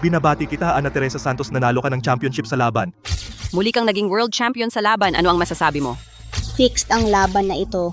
Binabati kita, Ana Teresa Santos, nanalo ka ng championship sa laban. Muli kang naging world champion sa laban. Ano ang masasabi mo? Fixed ang laban na ito.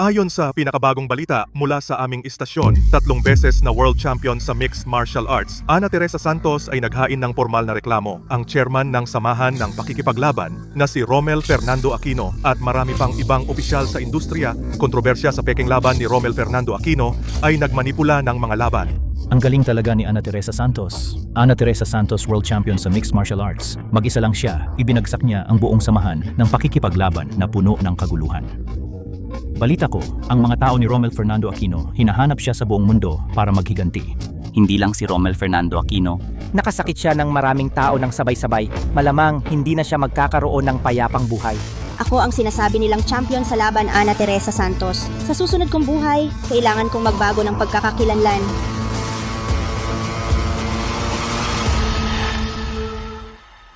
Ayon sa pinakabagong balita mula sa aming istasyon, 3 beses na world champion sa mixed martial arts, Ana Teresa Santos ay naghain ng formal na reklamo. Ang chairman ng samahan ng pakikipaglaban na si Romel Fernando Aquino at marami pang ibang opisyal sa industriya, kontrobersya sa peking laban ni Romel Fernando Aquino ay nagmanipula ng mga laban. Ang galing talaga ni Ana Teresa Santos. Ana Teresa Santos, world champion sa mixed martial arts. Mag-isa lang siya, ibinagsak niya ang buong samahan ng pakikipaglaban na puno ng kaguluhan. Balita ko, ang mga tao ni Romel Fernando Aquino, hinahanap siya sa buong mundo para maghiganti. Hindi lang si Romel Fernando Aquino. Nakasakit siya ng maraming tao ng sabay-sabay. Malamang hindi na siya magkakaroon ng payapang buhay. Ako ang sinasabi nilang champion sa laban, Ana Teresa Santos. Sa susunod kong buhay, kailangan kong magbago ng pagkakakilanlan.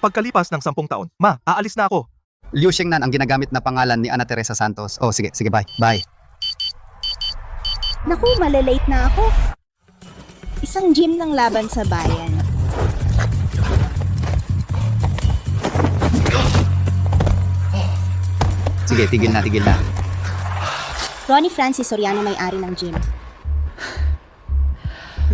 Pagkalipas ng 10 taon, aalis na ako. Liu Shengnan ang ginagamit na pangalan ni Ana Teresa Santos. Oh, sige, bye. Bye. Naku, malilate na ako. Isang gym ng laban sa bayan. Sige, tigil na. Ronnie Francis Soriano may-ari ng gym.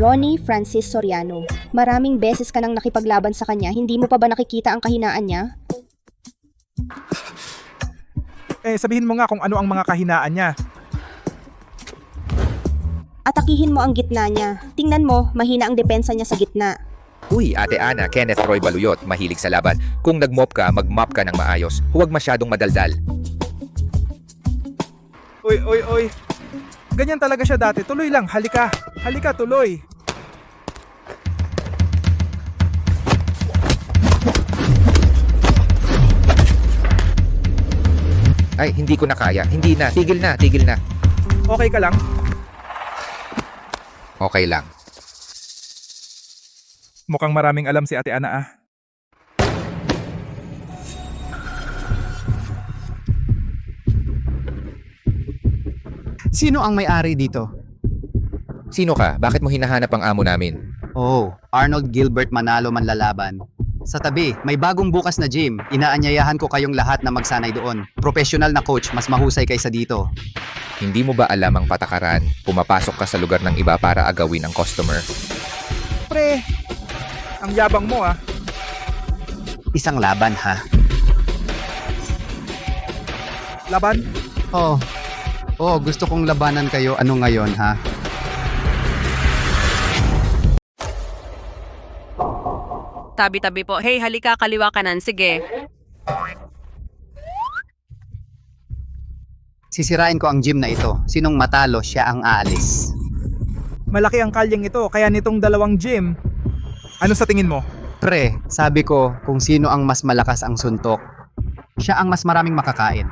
Ronnie Francis Soriano, maraming beses ka nang nakipaglaban sa kanya, hindi mo pa ba nakikita ang kahinaan niya? Sabihin mo nga kung ano ang mga kahinaan niya. Atakihin mo ang gitna niya. Tingnan mo, mahina ang depensa niya sa gitna. Uy, Ate Ana, Kenneth Roy Baluyot, mahilig sa laban. Kung nag-mop ka, mag-mop ka ng maayos. Huwag masyadong madaldal. Uy. Ganyan talaga siya dati. Tuloy lang, halika, tuloy. Ay, hindi ko na kaya. Hindi na. Tigil na. Okay ka lang? Okay lang. Mukhang maraming alam si Ate Ana ah. Sino ang may-ari dito? Sino ka? Bakit mo hinahanap ang amo namin? Oh, Arnold Gilbert Manalo Manlalaban. Sa tabi, may bagong bukas na gym. Inaanyayahan ko kayong lahat na magsanay doon. Professional na coach, mas mahusay kaysa dito. Hindi mo ba alam ang patakaran? Pumapasok ka sa lugar ng iba para agawin ang customer. Pre, ang yabang mo ah. Isang laban ha. Laban? Oh, gusto kong labanan kayo. Ano ngayon ha? Tabi-tabi po. Hey, halika, kaliwa kanan. Sige. Sisirain ko ang gym na ito. Sinong matalo, siya ang aalis. Malaki ang kalyeng ito, kaya nitong 2 gym. Ano sa tingin mo? Pre, sabi ko kung sino ang mas malakas ang suntok, siya ang mas maraming makakain.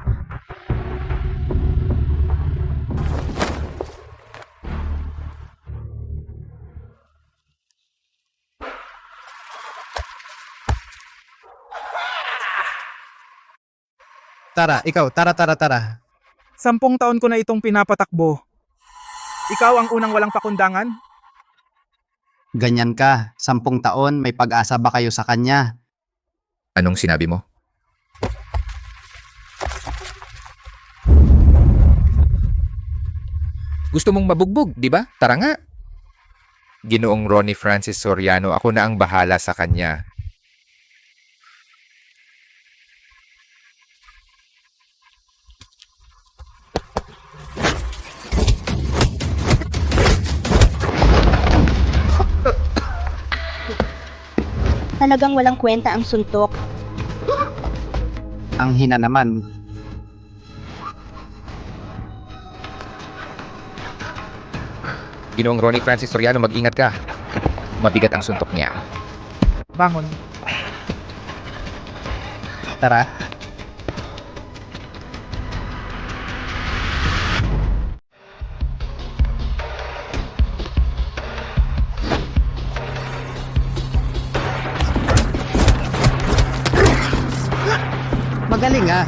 Tara, ikaw, tara. 10 taon ko na itong pinapatakbo. Ikaw ang unang walang pakundangan? Ganyan ka, 10 taon, may pag-asa ba kayo sa kanya? Anong sinabi mo? Gusto mong mabugbog, di ba? Tara nga. Ginoong Ronnie Francis Soriano, ako na ang bahala sa kanya. Talagang walang kwenta ang suntok. Ang hina naman. Ginoong Ronnie Francis Soriano, mag-ingat ka. Mabigat ang suntok niya. Bangon. Tara. Magaling ah.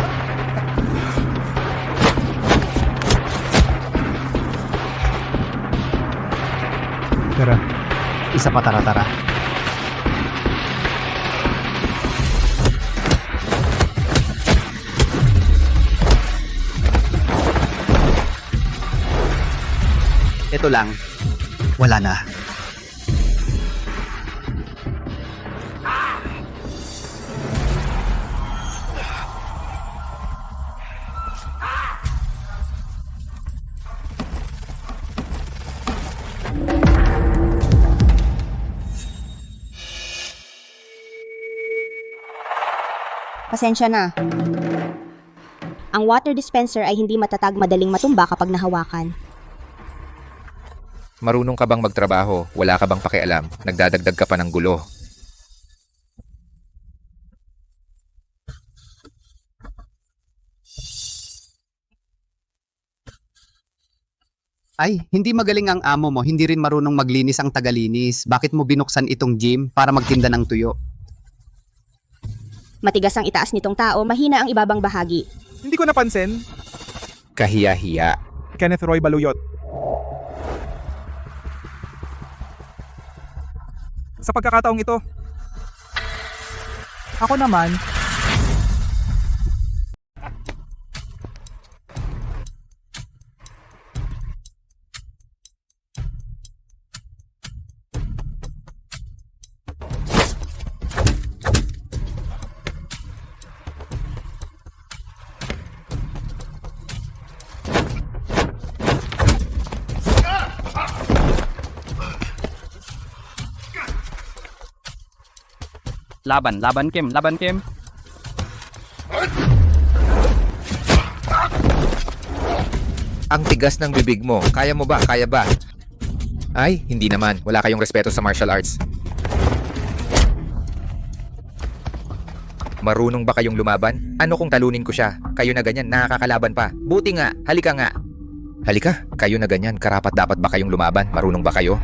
Tara. Isa pa, tara. Ito lang. Wala na. Pasensya na. Ang water dispenser ay hindi matatag madaling matumba kapag nahawakan. Marunong ka bang magtrabaho? Wala ka bang pakialam? Nagdadagdag ka pa ng gulo. Ay, hindi magaling ang amo mo, hindi rin marunong maglinis ang tagalinis. Bakit mo binuksan itong gym para magtinda ng tuyo? Matigas ang itaas nitong tao, mahina ang ibabang bahagi. Hindi ko napansin. Kahiya-hiya. Kenneth Roy Baluyot. Sa pagkakataong ito, ako naman, Laban Kim. Ang tigas ng bibig mo. Kaya mo ba? Kaya ba? Ay, hindi naman. Wala kayong respeto sa martial arts. Marunong ba kayong lumaban? Ano kung talunin ko siya? Kayo na ganyan, nakakalaban pa. Buti nga, halika nga. Halika, kayo na ganyan, karapat dapat ba kayong lumaban? Marunong ba kayo?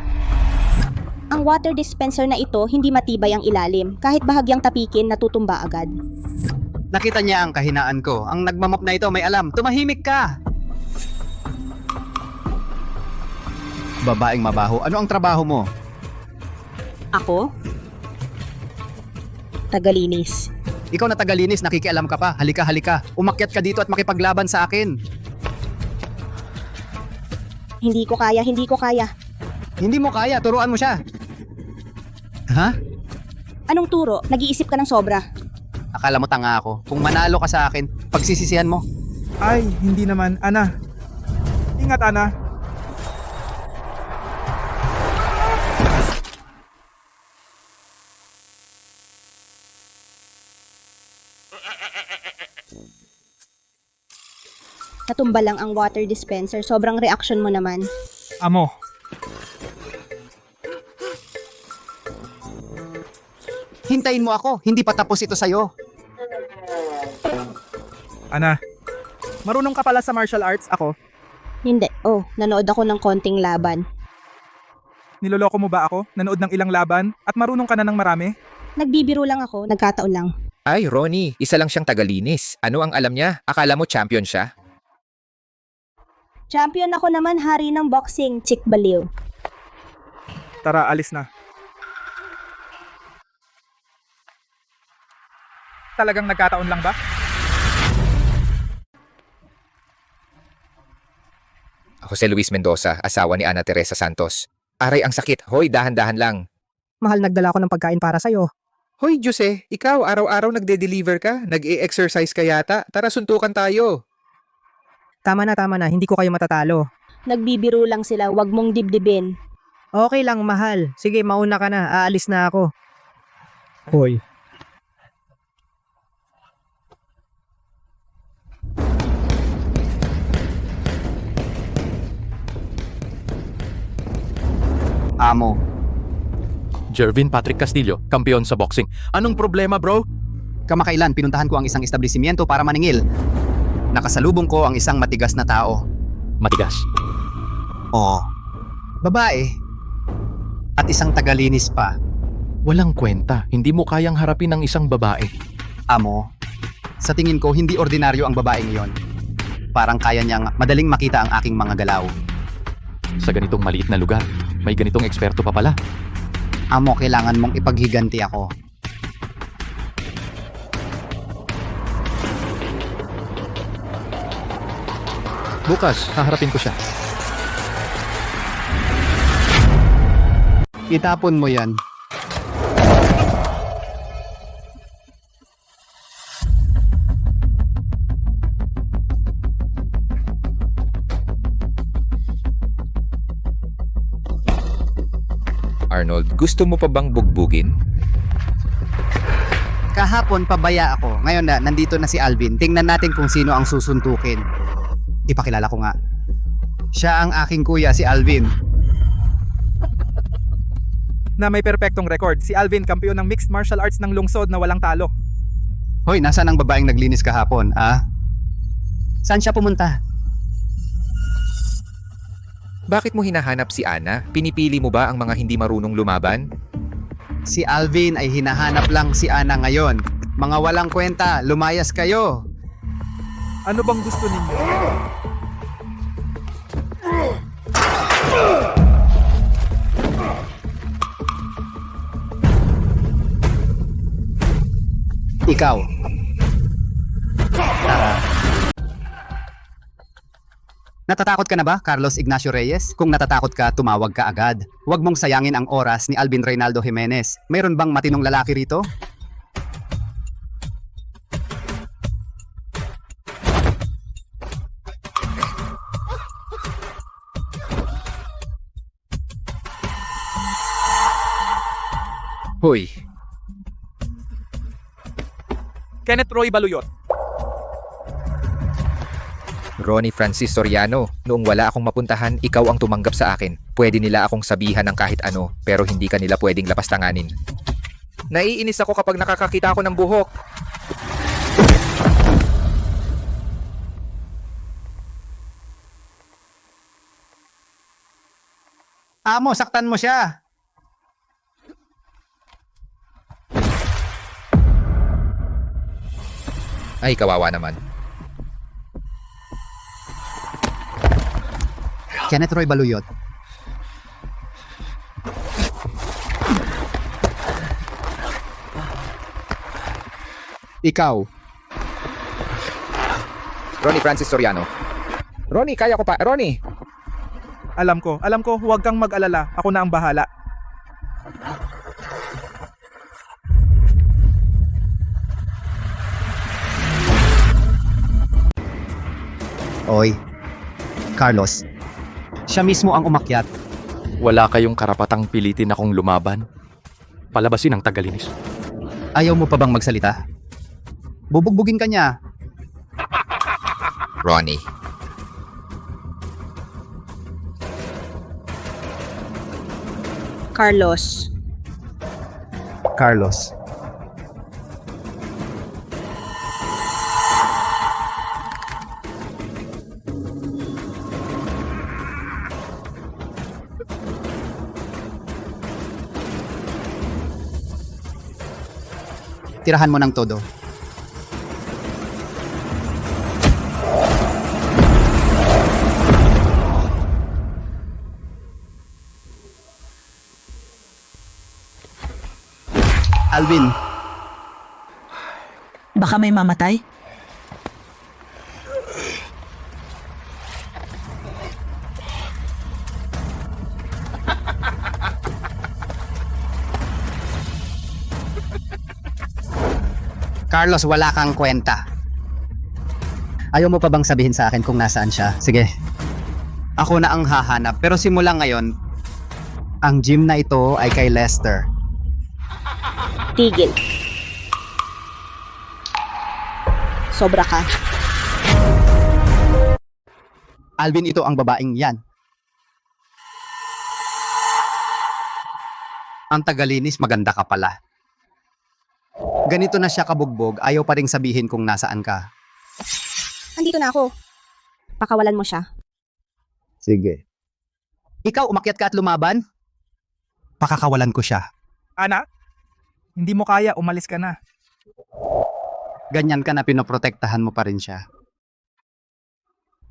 Ang water dispenser na ito hindi matibay ang ilalim. Kahit bahagyang tapikin, natutumba agad. Nakita niya ang kahinaan ko. Ang nagmamop na ito may alam. Tumahimik ka! Babaeng mabaho, ano ang trabaho mo? Ako? Tagalinis. Ikaw na tagalinis, nakikialam ka pa. Halika, halika. Umakyat ka dito at makipaglaban sa akin. Hindi ko kaya. Hindi mo kaya, turuan mo siya. Ha? Anong turo? Nag-iisip ka ng sobra. Akala mo tanga ako. Kung manalo ka sa akin, pagsisisihan mo. ay, hindi naman. Ana. Ingat, Ana. Natumba lang ang water dispenser. Sobrang reaction mo naman. Amo. Hintayin mo ako, hindi pa tapos ito sa'yo. Ana. Marunong ka pala sa martial arts ako. Hindi. Oh, nanood ako ng konting laban. Niloloko mo ba ako? Nanood ng ilang laban? At marunong ka na ng marami? Nagbibiro lang ako. Nagkataon lang. Ay, Ronnie, isa lang siyang tagalinis. Ano ang alam niya? Akala mo champion siya? Champion ako naman, hari ng boxing. Chick baliw. Tara, alis na. Talagang nagkataon lang ba? Jose Luis Mendoza, asawa ni Ana Teresa Santos. Aray, ang sakit. Hoy, dahan-dahan lang. Mahal, nagdala ko ng pagkain para sa'yo. Hoy, Jose, ikaw araw-araw nagde-deliver ka? Nag-e-exercise ka yata? Tara, suntukan tayo. Tama na, hindi ko kayo matatalo. Nagbibiro lang sila. Wag mong dibdibin. Okay lang, mahal. Sige, mauna ka na. Aalis na ako. Hoy. Amo, Jervin Patrick Castillo, kampeon sa boxing. Anong problema, bro? kamakailan pinuntahan ko ang isang establishmento para maningil. Nakasalubong ko ang isang matigas na tao. Matigas. Oo. Babae. At isang tagalinis pa. Walang kwenta. Hindi mo kayang harapin ang isang babae. Amo, sa tingin ko hindi ordinaryo ang babaeng iyon. Parang kaya niyang madaling makita ang aking mga galaw. Sa ganitong maliit na lugar, may ganitong eksperto pa pala. Amo, kailangan mong ipaghiganti ako. Bukas, haharapin ko siya. Itapon mo yan. Arnold, gusto mo pa bang bugbugin? Kahapon pabaya ako. Ngayon na, nandito na si Alvin. Tingnan natin kung sino ang susuntukin. Ipakilala ko nga. Siya ang aking kuya, si Alvin. Na may perpektong record, si Alvin kampiyon ng mixed martial arts ng lungsod na walang talo. Hoy, nasaan ang babaeng naglinis kahapon, ah? Saan siya pumunta? Bakit mo hinahanap si Ana? Pinipili mo ba ang mga hindi marunong lumaban? Si Alvin ay hinahanap lang si Ana ngayon. Mga walang kwenta, lumayas kayo. Ano bang gusto ninyo? Ikaw. Tara. Natatakot ka na ba, Carlos Ignacio Reyes? Kung natatakot ka, tumawag ka agad. Huwag mong sayangin ang oras ni Alvin Reynaldo Jimenez. Mayroon bang matinong lalaki rito? Hoy, Kenneth Roy Baluyot. Ronnie Francis Soriano, noong wala akong mapuntahan, ikaw ang tumanggap sa akin. Pwede nila akong sabihan ng kahit ano, pero hindi ka nila pwedeng lapastanganin. Naiinis ako kapag nakakakita ako ng buhok. Amo, saktan mo siya. Ay, kawawa naman. Kenneth Roy Baluyot. Ikaw. Ronnie Francis Soriano. Ronnie, kaya ko pa. Ronnie! Alam ko, huwag kang mag-alala. Ako na ang bahala. Oy. Carlos. Siya mismo ang umakyat. Wala kayong karapatang pilitin akong lumaban. Palabasin ang tagalinis. Ayaw mo pa bang magsalita? Bubugbugin ka niya. Ronnie. Carlos. Carlos. Tirahan mo ng todo. Alvin, Baka may mamatay? Carlos, wala kang kwenta. Ayaw mo pa bang sabihin sa akin kung nasaan siya? Sige. Ako na ang hahanap. Pero simula ngayon, ang gym na ito ay kay Lester. Tigil. Sobra ka. Alvin, ito ang babaeng yan. Ang tagalinis, maganda ka pala. Ganito na siya kabugbog, ayaw pa ring sabihin kung nasaan ka. Andito na ako. Pakawalan mo siya. Sige. Ikaw, umakyat ka at lumaban? Pakakawalan ko siya. Ana, hindi mo kaya, umalis ka na. Ganyan ka na pinoprotektahan mo pa rin siya.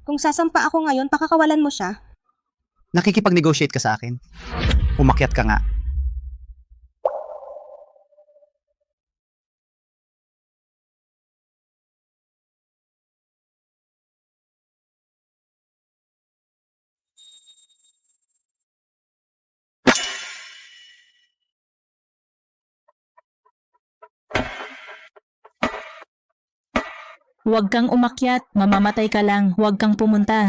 Kung sasampa ako ngayon, pakakawalan mo siya. Nakikipag-negotiate ka sa akin. Umakyat ka nga. Huwag kang umakyat, mamamatay ka lang, huwag kang pumunta.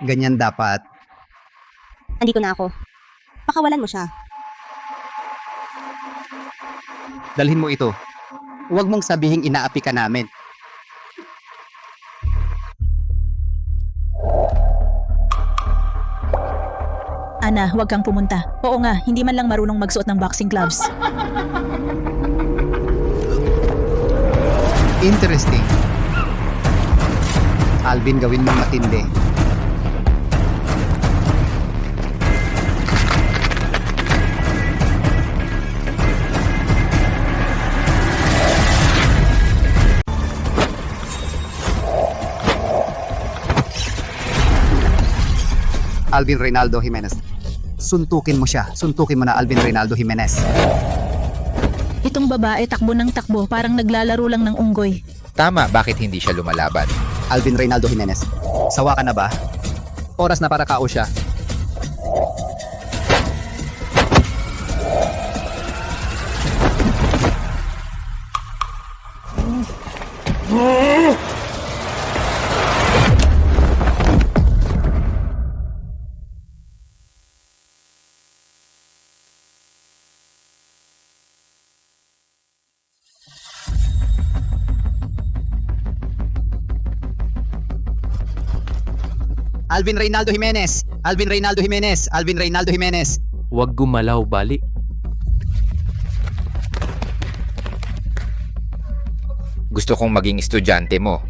Ganyan dapat. Andito na ako. Pakawalan mo siya. Dalhin mo ito. Huwag mong sabihing inaapi ka namin. Ana, huwag kang pumunta. Oo nga, hindi man lang marunong magsuot ng boxing gloves. Interesting. Alvin, gawin mong matindi. Alvin Reynaldo Jimenez. Suntukin mo siya. Suntukin mo na Alvin Reynaldo Jimenez. Itong babae takbo ng takbo, parang naglalaro lang ng unggoy. Tama, bakit hindi siya lumalaban? Alvin Reynaldo Jimenez. Sawa ka na ba? Oras na para kao siya. Alvin Reynaldo Jimenez. Alvin Reynaldo Jimenez. Alvin Reynaldo Jimenez. Huwag gumalaw, Bali. Gusto kong maging estudyante mo.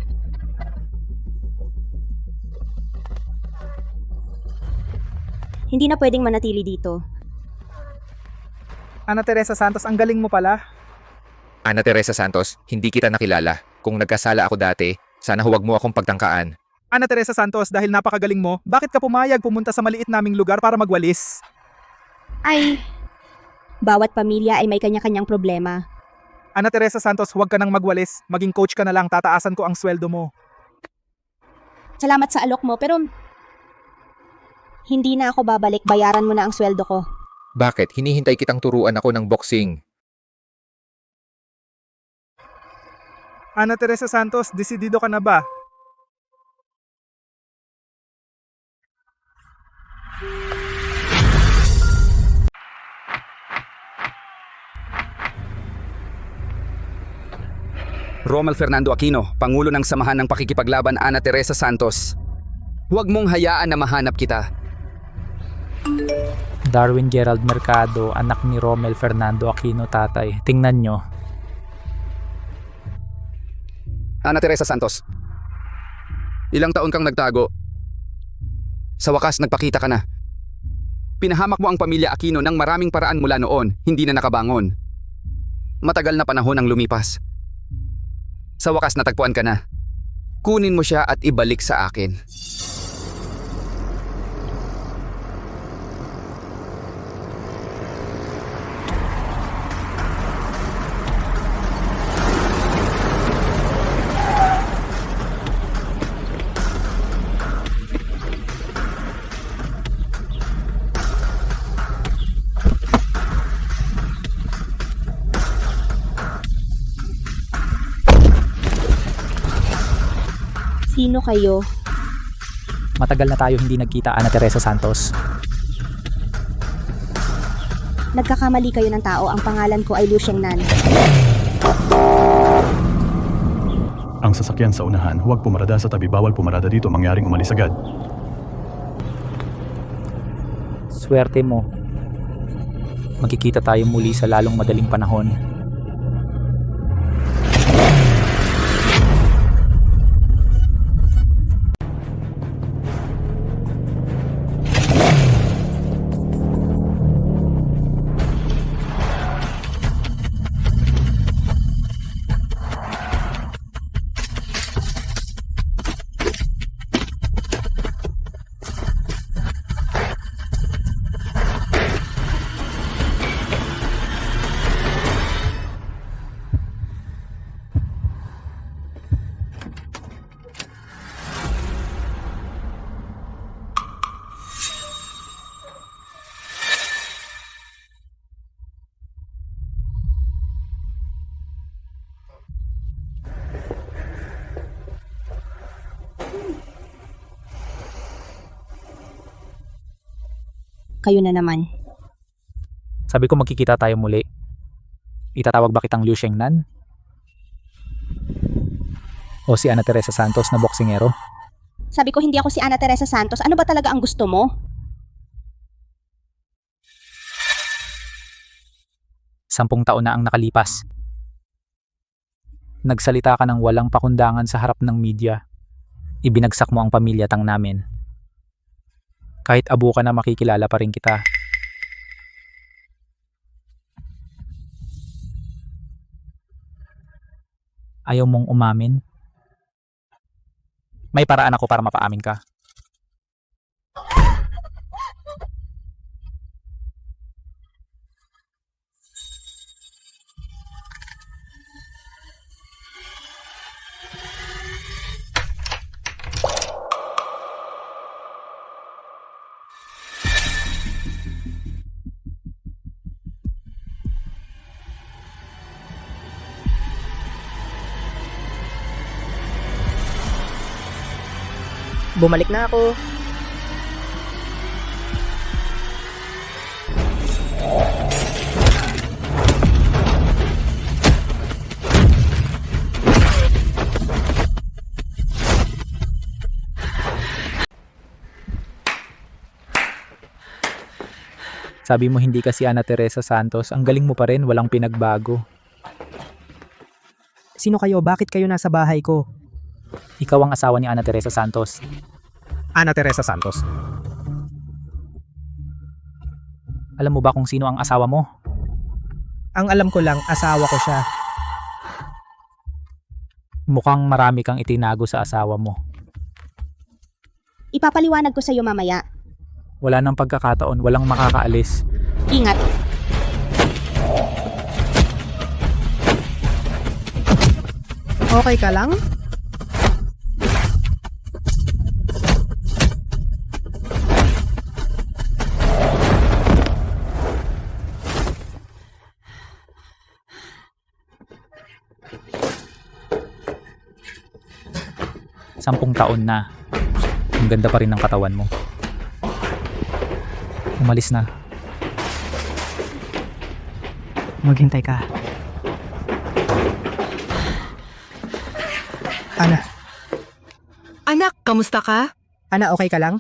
Hindi na pwedeng manatili dito. Ana Teresa Santos, ang galing mo pala. Ana Teresa Santos, hindi kita nakilala. Kung nagkasala ako dati, sana huwag mo akong pagtangkaan. Ana Teresa Santos, dahil napakagaling mo, bakit ka pumayag pumunta sa maliit naming lugar para magwalis? Ay, bawat pamilya ay may kanya-kanyang problema. Ana Teresa Santos, huwag ka nang magwalis. Maging coach ka na lang, tataasan ko ang sweldo mo. Salamat sa alok mo, pero hindi na ako babalik. Bayaran mo na ang sweldo ko. Bakit? Hinihintay kitang turuan ako ng boxing. Ana Teresa Santos, desidido ka na ba? Romel Fernando Aquino, Pangulo ng Samahan ng Pakikipaglaban Ana Teresa Santos. Huwag mong hayaan na mahanap kita. Darwin Gerald Mercado, anak ni Romel Fernando Aquino, tatay. Tingnan nyo. Ana Teresa Santos, ilang taon kang nagtago. Sa wakas, nagpakita ka na. Pinahamak mo ang pamilya Aquino ng maraming paraan mula noon, hindi na nakabangon. Matagal na panahon ang lumipas. Sa wakas, natagpuan ka na. Kunin mo siya at ibalik sa akin. Sino kayo? Matagal na tayo hindi nagkita, Ana Teresa Santos. Nagkakamali kayo ng tao. Ang pangalan ko ay Liu Shengnan. Ang sasakyan sa unahan, huwag pumarada sa tabi. Bawal pumarada dito, mangyaring umalis agad. Swerte mo. Magkikita tayo muli sa lalong madaling panahon. Kayo na naman. Sabi ko magkikita tayo muli. Itatawag ba kitang Liu Shengnan? O si Ana Teresa Santos na boksingero? Sabi ko hindi ako si Ana Teresa Santos. Ano ba talaga ang gusto mo? 10 taon na ang nakalipas. Nagsalita ka ng walang pakundangan sa harap ng media. Ibinagsak mo ang pamilyatang namin. Kahit abo ka na makikilala pa rin kita. Ayaw mong umamin? May paraan ako para mapaamin ka. Bumalik na ako. Sabi mo hindi ka si Ana Teresa Santos. Ang galing mo pa rin, walang pinagbago. Sino kayo? Bakit kayo nasa bahay ko? Ikaw ang asawa ni Ana Teresa Santos. Ana Teresa Santos. Alam mo ba kung sino ang asawa mo? Ang alam ko lang, asawa ko siya. Mukhang marami kang itinago sa asawa mo. Ipapaliwanag ko sa iyo mamaya. Wala nang pagkakataon, walang makakaalis. Ingat. Okay ka lang? Sampung taon na. Ang ganda pa rin ng katawan mo. Umalis na. Maghintay ka. Ana. Anak, kamusta ka? Ana, okay ka lang?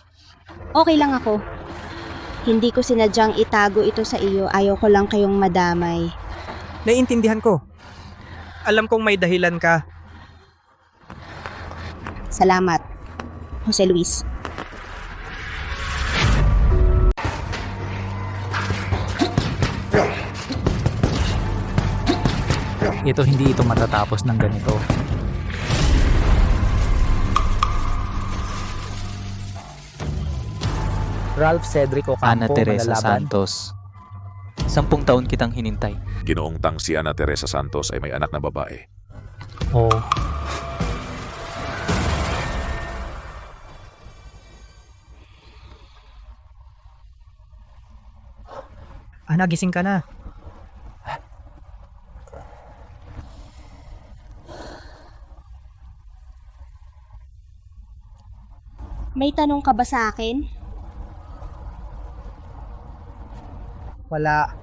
Okay lang ako. Hindi ko sinadyang itago ito sa iyo. Ayaw ko lang kayong madamay. Naiintindihan ko. Alam kong may dahilan ka. Salamat, Jose Luis. Hindi ito matatapos ng ganito. Ralph Cedric Ocampo, Ana Teresa malalaban. Santos. 10 taon kitang hinintay. Ginoong tang si Ana Teresa Santos ay may anak na babae. Oo. Ana, gising ka na. May tanong ka ba sa akin? Wala.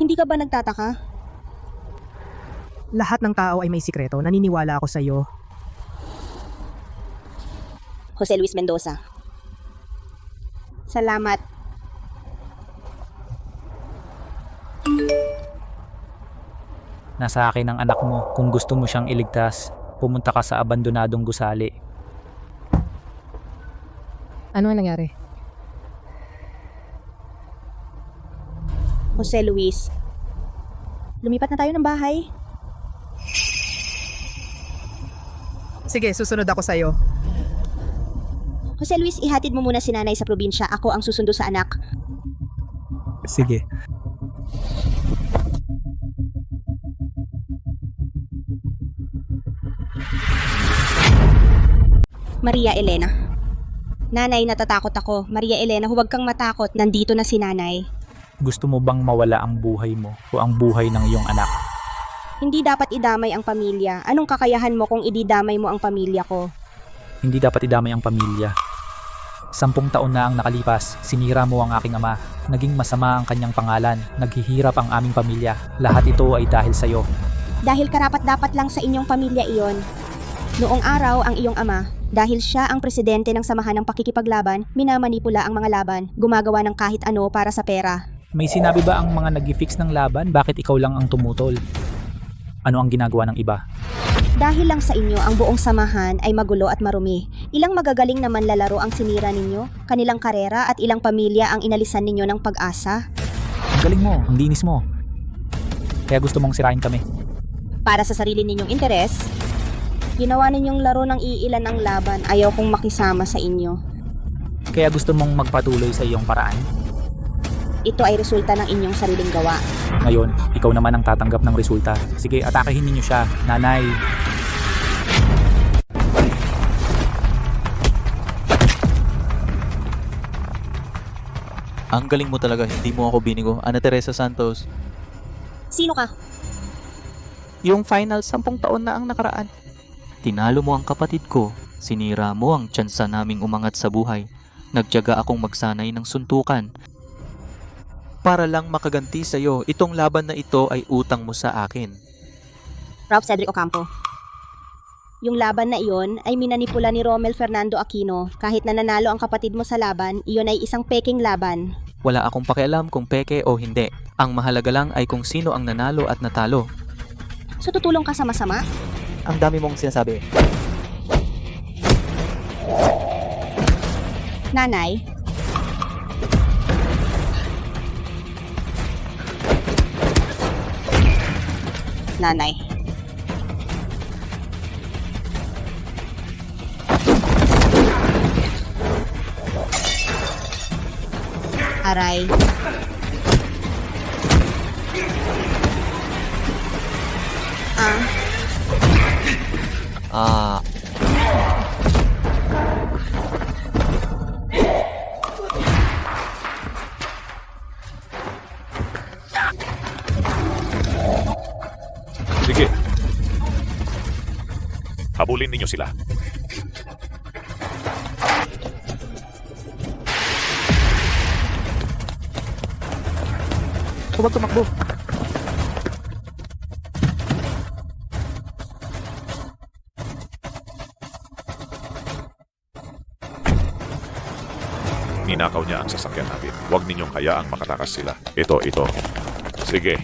Hindi ka ba nagtataka? Lahat ng tao ay may sikreto. Naniniwala ako sa iyo. Jose Luis Mendoza. Salamat. Nasa akin ang anak mo. Kung gusto mo siyang iligtas, pumunta ka sa abandonadong gusali. Ano ang nangyari? Jose Luis. Lumipat na tayo ng bahay. Sige, susunod ako sa iyo. Jose Luis, ihatid mo muna si nanay sa probinsya. Ako ang susundo sa anak. Sige. Maria Elena. Nanay, natatakot ako. Maria Elena, huwag kang matakot. Nandito na si nanay. Gusto mo bang mawala ang buhay mo o ang buhay ng iyong anak? Hindi dapat idamay ang pamilya. Anong kakayahan mo kung ididamay mo ang pamilya ko? Hindi dapat idamay ang pamilya. 10 taon na ang nakalipas, sinira mo ang aking ama. Naging masama ang kanyang pangalan, naghihirap ang aming pamilya. Lahat ito ay dahil sa'yo. Dahil karapat-dapat lang sa inyong pamilya iyon. Noong araw ang iyong ama, dahil siya ang presidente ng samahan ng pakikipaglaban, minamanipula ang mga laban, gumagawa ng kahit ano para sa pera. May sinabi ba ang mga nag-fix ng laban? Bakit ikaw lang ang tumutol? Ano ang ginagawa ng iba? Dahil lang sa inyo ang buong samahan ay magulo at marumi. Ilang magagaling na manlalaro ang sinira ninyo, kanilang karera at ilang pamilya ang inalisan ninyo ng pag-asa. Ang galing mo, ang linis mo. Kaya gusto mong sirain kami. Para sa sarili ninyong interes, ginawa ninyong laro ng iilan ang laban, ayaw kong makisama sa inyo. Kaya gusto mong magpatuloy sa iyong paraan. Ito ay resulta ng inyong sariling gawa. Ngayon, ikaw naman ang tatanggap ng resulta. Sige, atakehin ninyo siya, nanay. Ang galing mo talaga, hindi mo ako binigo. Ana Teresa Santos. Sino ka? Yung final 10 taon na ang nakaraan. Tinalo mo ang kapatid ko. Sinira mo ang tsansa naming umangat sa buhay. Nagtiyaga akong magsanay ng suntukan. Para lang makaganti sa'yo, itong laban na ito ay utang mo sa akin. Ralph Cedric Ocampo. Yung laban na iyon ay minanipula ni Romel Fernando Aquino. Kahit na nanalo ang kapatid mo sa laban, iyon ay isang peking laban. Wala akong pakialam kung peke o hindi. Ang mahalaga lang ay kung sino ang nanalo at natalo. So tutulong ka sa masama? Ang dami mong sinasabi. Nanay, nanay. Aray. Sige. Habulin ninyo sila. Huwag tumakbo. Ninakaw niya ang sasakyan natin. Huwag ninyong hayaang makatakas sila. Ito. Sige.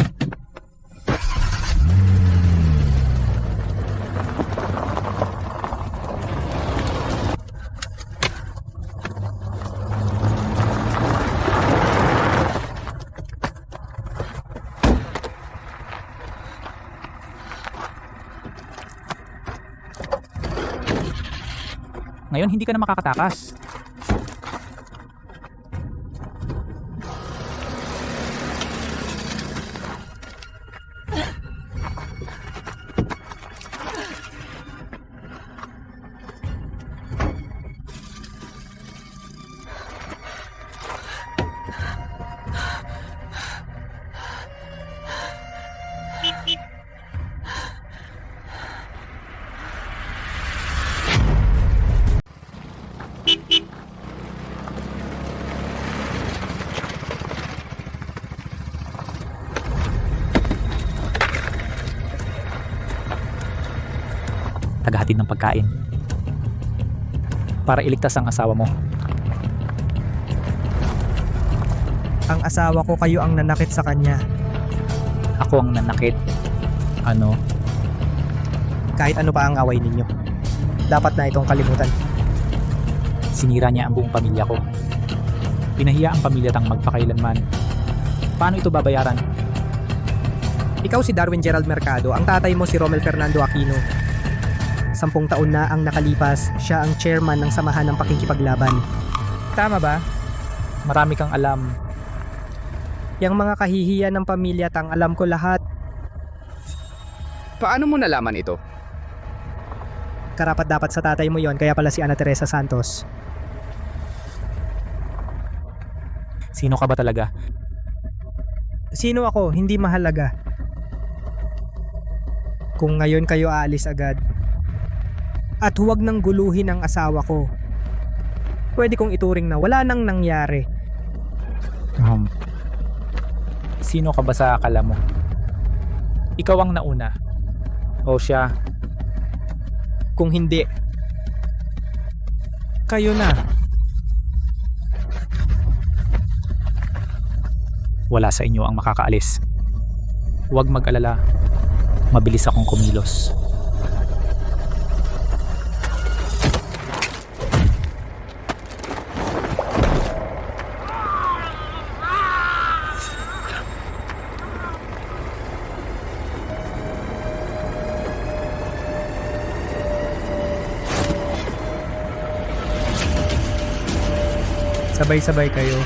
Ngayon, hindi ka na makakatakas. Tagahatid ng pagkain para iligtas ang asawa mo. Ang asawa ko, kayo ang nanakit sa kanya. Ako ang nanakit. Ano? Kahit ano pa ang away ninyo, dapat na itong kalimutan. Sinira niya ang buong pamilya ko. Pinahiya ang pamilya tang magpakailanman. Paano ito babayaran? Ikaw si Darwin Gerald Mercado, ang tatay mo si Romel Fernando Aquino. 10 taon na ang nakalipas, siya ang chairman ng samahan ng pakikipaglaban. Tama ba? Marami kang alam. Yang mga kahihiyan ng pamilya tang alam ko lahat. Paano mo nalaman ito? Karapat dapat sa tatay mo yon, kaya pala si Ana Teresa Santos. Sino ka ba talaga? Sino ako? Hindi mahalaga. Kung ngayon kayo aalis agad, at huwag nang guluhin ang asawa ko. pwede kong ituring na wala nang nangyari. Sino ka ba sa akala mo? Ikaw ang nauna. O siya? Kung hindi, kayo na. Wala sa inyo ang makakaalis. Huwag mag-alala. Mabilis akong kumilos. Sabay-sabay kayo.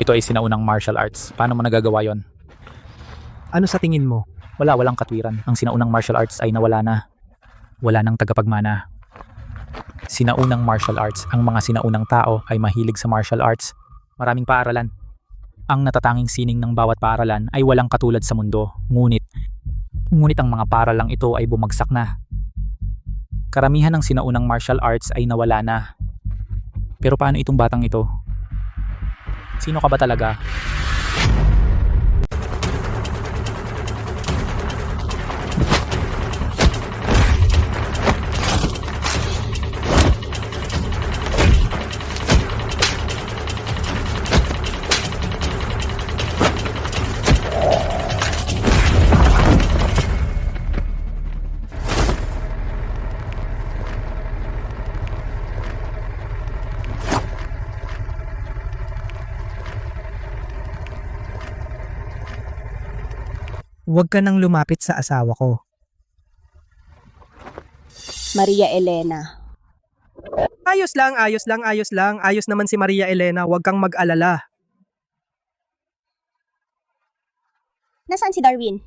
Ito ay sinaunang martial arts. Paano mo nagagawa yon? Ano sa tingin mo? Walang katwiran. Ang sinaunang martial arts ay nawala na. Wala nang tagapagmana. Sinaunang martial arts. Ang mga sinaunang tao ay mahilig sa martial arts. Maraming paaralan. Ang natatanging sining ng bawat paaralan ay walang katulad sa mundo. Ngunit ang mga paaralang ito ay bumagsak na. Karamihan ng sinaunang martial arts ay nawala na. Pero paano itong batang ito? Sino ka ba talaga? Huwag ka nang lumapit sa asawa ko. Maria Elena. Ayos lang. Ayos naman si Maria Elena. Huwag kang mag-alala. Nasaan si Darwin?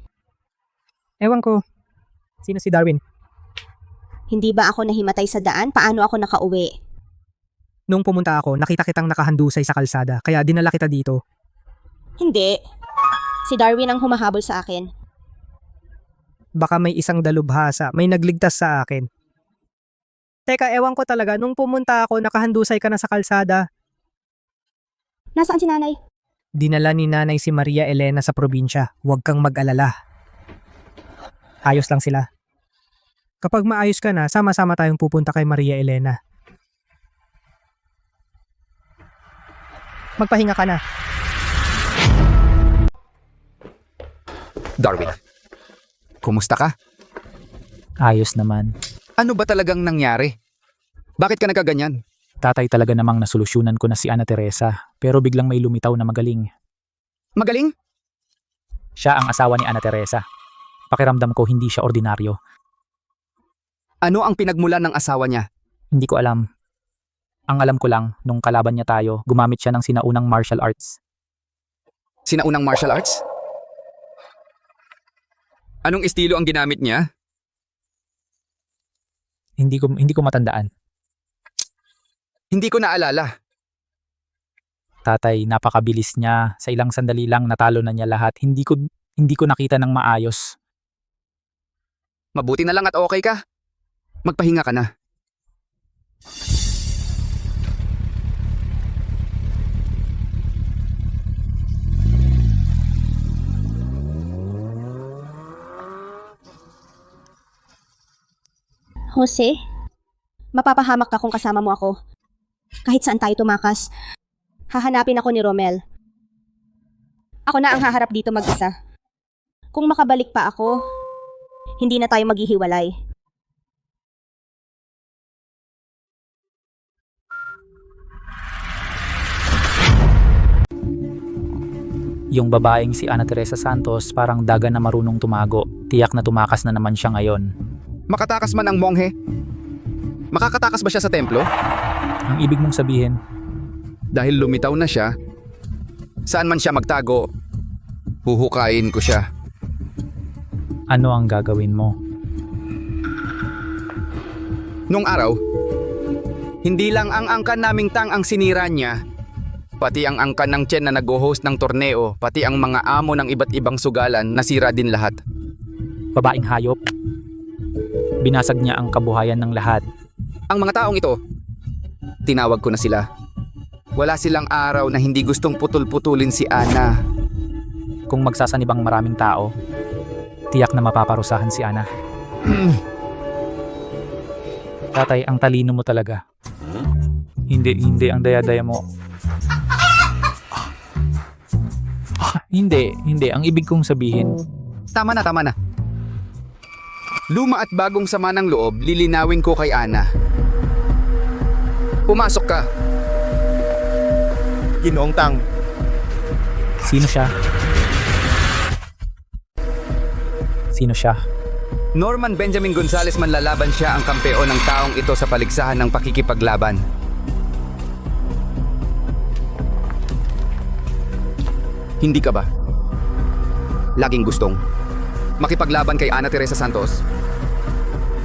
Ewan ko. Sino si Darwin? Hindi ba ako nahimatay sa daan? Paano ako nakauwi? Nung pumunta ako, nakita kitang nakahandusay sa kalsada. Kaya dinala kita dito. Hindi. Si Darwin ang humahabol sa akin. Baka may isang dalubhasa. May nagligtas sa akin. Teka, ewan ko talaga. Nung pumunta ako, nakahandusay ka na sa kalsada. Nasaan si nanay? Dinala ni nanay si Maria Elena sa probinsya. Huwag kang mag-alala. Ayos lang sila. Kapag maayos ka na, sama-sama tayong pupunta kay Maria Elena. Magpahinga ka na. Darwin, kumusta ka? Ayos naman. Ano ba talagang nangyari? Bakit ka nagkaganyan? Tatay talaga namang nasolusyonan ko na si Ana Teresa, pero biglang may lumitaw na magaling. Magaling? Siya ang asawa ni Ana Teresa. Pakiramdam ko hindi siya ordinaryo. Ano ang pinagmulan ng asawa niya? Hindi ko alam. Ang alam ko lang, nung kalaban niya tayo, gumamit siya ng sinaunang martial arts. Sinaunang martial arts? Anong estilo ang ginamit niya? Hindi ko matandaan. Hindi ko naalala. Tatay, napakabilis niya. Sa ilang sandali lang natalo na niya lahat. Hindi ko nakita ng maayos. Mabuti na lang at okay ka. Magpahinga ka na. Jose, mapapahamak ka kung kasama mo ako. Kahit saan tayo tumakas, hahanapin ako ni Romel. Ako na ang haharap dito mag-isa. Kung makabalik pa ako, hindi na tayo maghihiwalay. Yung babaeng si Ana Teresa Santos parang daga na marunong tumago. Tiyak na tumakas na naman siya ngayon. Makatakas man ang monghe. Makakatakas ba siya sa templo? Ang ibig mong sabihin, Dahil lumitaw na siya, saan man siya magtago, huhukayin ko siya. ano ang gagawin mo? Nung araw, hindi lang ang angkan naming tang ang sinira niya, pati ang angkan ng Chen na nag-host ng torneo, pati ang mga amo ng iba't ibang sugalan, nasira din lahat. Babaeng hayop? Binasag niya ang kabuhayan ng lahat. Ang mga taong ito, tinawag ko na sila. Wala silang araw na hindi gustong putol-putulin si Ana. Kung magsasanibang maraming tao, tiyak na mapaparusahan si Ana. Tatay, ang talino mo talaga. Hindi ang daya-daya mo. Hindi. Ang ibig kong sabihin, Tama na. Luma at bagong sama ng loob, lilinawin ko kay Ana. Pumasok ka. Ginoong Tang, sino siya? Sino siya? Norman Benjamin Gonzales manlalaban siya ang kampeon ng taong ito sa paligsahan ng pakikipaglaban. Hindi ka ba laging gustong makipaglaban kay Ana Teresa Santos?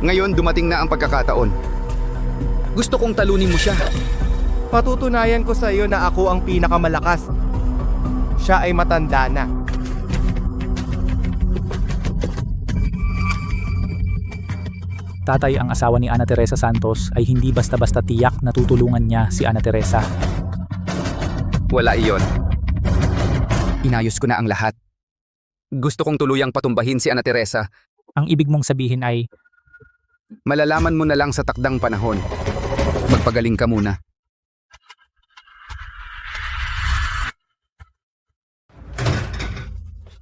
Ngayon dumating na ang pagkakataon. Gusto kong talunin mo siya. Patutunayan ko sa iyo na ako ang pinakamalakas. Siya ay matanda na. Tatay, ang asawa ni Ana Teresa Santos ay hindi basta-basta tiyak na tutulungan niya si Ana Teresa. Wala iyon. Inayos ko na ang lahat. Gusto kong tuluyang patumbahin si Ana Teresa. Ang ibig mong sabihin ay, Malalaman mo na lang sa takdang panahon. Magpagaling ka muna.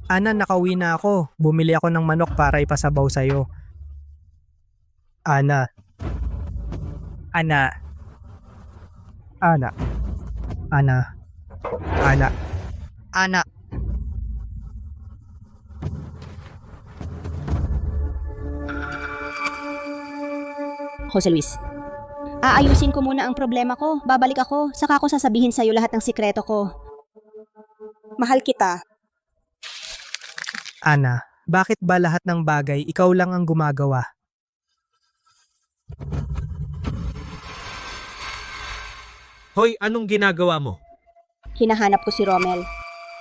Ana, nakauwi na ako. Bumili ako ng manok para ipasabaw sa'yo. Ana. Jose Luis, aayusin ko muna ang problema ko. Babalik ako, saka ko sasabihin sa'yo lahat ng sikreto ko. Mahal kita. Ana, bakit ba lahat ng bagay ikaw lang ang gumagawa? Hoy, anong ginagawa mo? Hinahanap ko si Romel.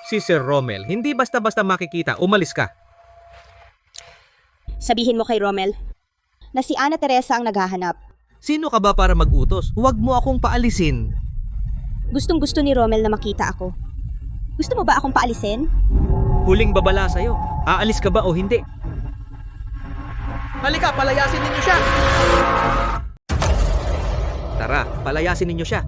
Si Sir Romel, hindi basta-basta makikita, umalis ka. Sabihin mo kay Romel na si Ana Teresa ang naghahanap. Sino ka ba para mag-utos? Huwag mo akong paalisin. Gustong-gusto ni Romel na makita ako. Gusto mo ba akong paalisin? Huling babala sa'yo. Aalis ka ba o hindi? Halika, palayasin ninyo siya! Tara, palayasin ninyo siya.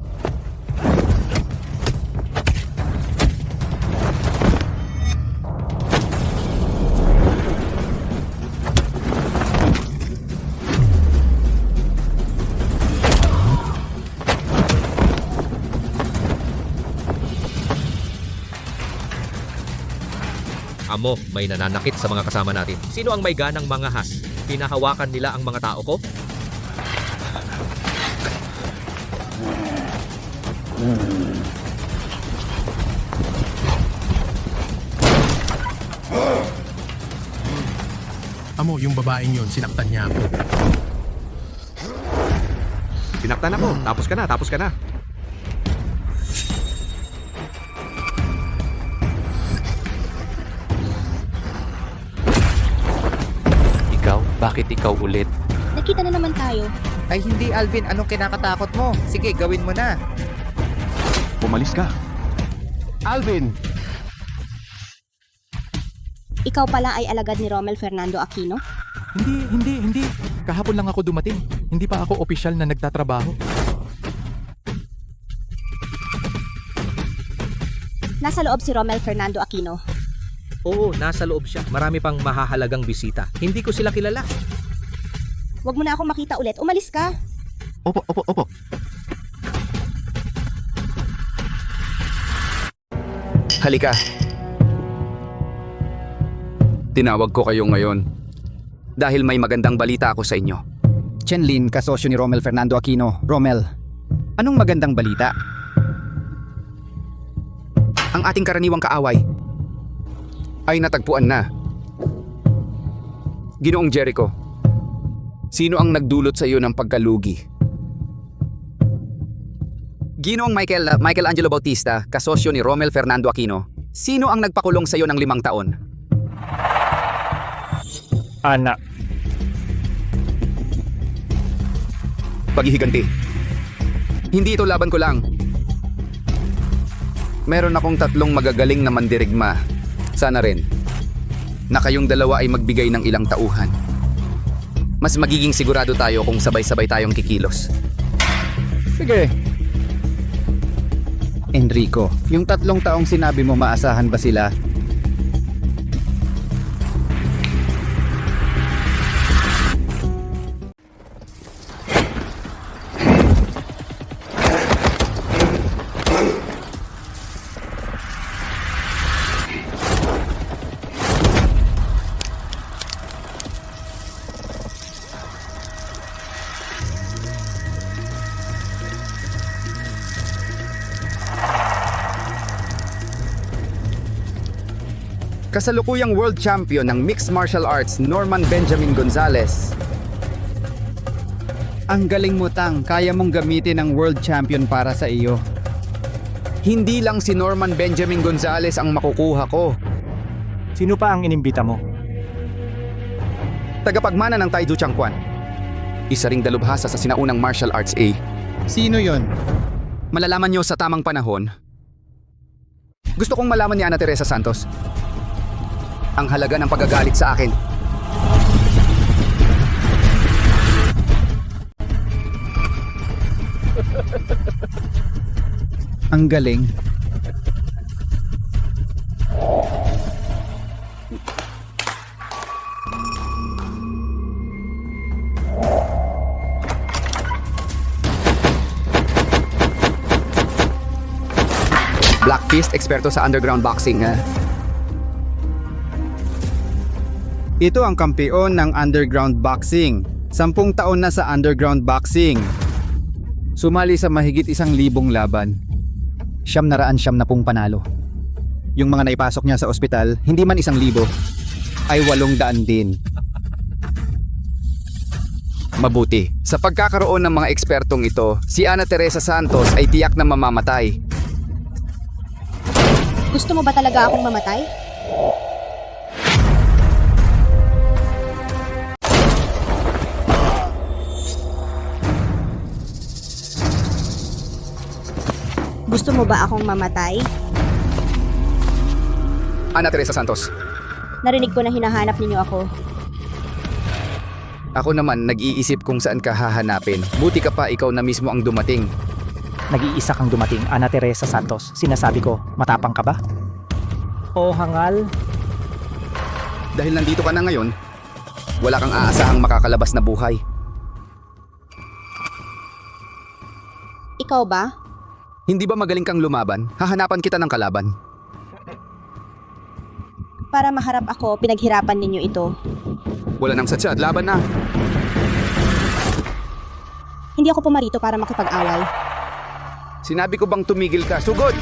Amo, may nananakit sa mga kasama natin. Sino ang may ganang mga has? Pinahawakan nila ang mga tao ko? Amo, yung babaeng yun, sinaktan niya ako. Sinaktan ako. Tapos ka na. Bakit ikaw ulit? Nakita na naman tayo. Ay hindi Alvin, anong kinakatakot mo? Sige, gawin mo na. Umalis ka. Alvin! Ikaw pala ay alagad ni Romel Fernando Aquino? Hindi. Kahapon lang ako dumating. Hindi pa ako opisyal na nagtatrabaho. Nasa loob si Romel Fernando Aquino. Oo, nasa loob siya. Marami pang mahahalagang bisita. Hindi ko sila kilala. Huwag mo na akong makita ulit. Umalis ka. Opo. Halika. Tinawag ko kayo ngayon dahil may magandang balita ako sa inyo. Chenlin, kasosyo ni Romel Fernando Aquino. Romel, anong magandang balita? Ang ating karaniwang kaaway ay natagpuan na. Ginoong Jericho, sino ang nagdulot sa iyo ng pagkalugi? Ginoong Michelangelo Bautista, kasosyo ni Romel Fernando Aquino, sino ang nagpakulong sa iyo ng 5 taon? Anak. Paghihiganti. Hindi ito laban ko lang. Meron akong 3 magagaling na mandirigma. Sana rin na kayong dalawa ay magbigay ng ilang tauhan. Mas magiging sigurado tayo kung sabay-sabay tayong kikilos. Sige. Enrico, yung 3 taong sinabi mo, maasahan ba sila? Kasalukuyang world champion ng mixed martial arts, Norman Benjamin Gonzalez. Ang galing mo, Tang. Kaya mong gamitin ang world champion para sa iyo. Hindi lang si Norman Benjamin Gonzalez ang makukuha ko. Sino pa ang inimbita mo? Tagapagmana ng Taiju Changquan. Isa ring dalubhasa sa sinaunang martial arts A. Sino yon? Malalaman nyo sa tamang panahon. Gusto kong malaman ni Ana Teresa Santos ang halaga ng pagagalit sa akin. Ang galing. Black Fist, eksperto sa underground boxing. Ito ang kampeon ng underground boxing. 10 taon na sa underground boxing. Sumali sa mahigit 1,000 laban. 990 panalo. Yung mga naipasok niya sa ospital, hindi man 1,000, ay 800 din. Mabuti. Sa pagkakaroon ng mga ekspertong ito, si Ana Teresa Santos ay tiyak na mamamatay. Gusto mo ba talaga akong mamatay? Gusto mo ba akong mamatay? Ana Teresa Santos. Narinig ko na hinahanap ninyo ako. Ako naman nag-iisip kung saan ka hahanapin. Buti ka pa ikaw na mismo ang dumating. Nag-iisa kang dumating, Ana Teresa Santos. Sinasabi ko, matapang ka ba? O hangal? Dahil nandito ka na ngayon, wala kang aasahang makakalabas na buhay. Ikaw ba? Hindi ba magaling kang lumaban? Hahanapan kita ng kalaban. Para maharap ako, pinaghirapan ninyo ito. Wala nang satsad, laban na. Hindi ako pumarito para makipag-away. Sinabi ko bang tumigil ka? Sugod!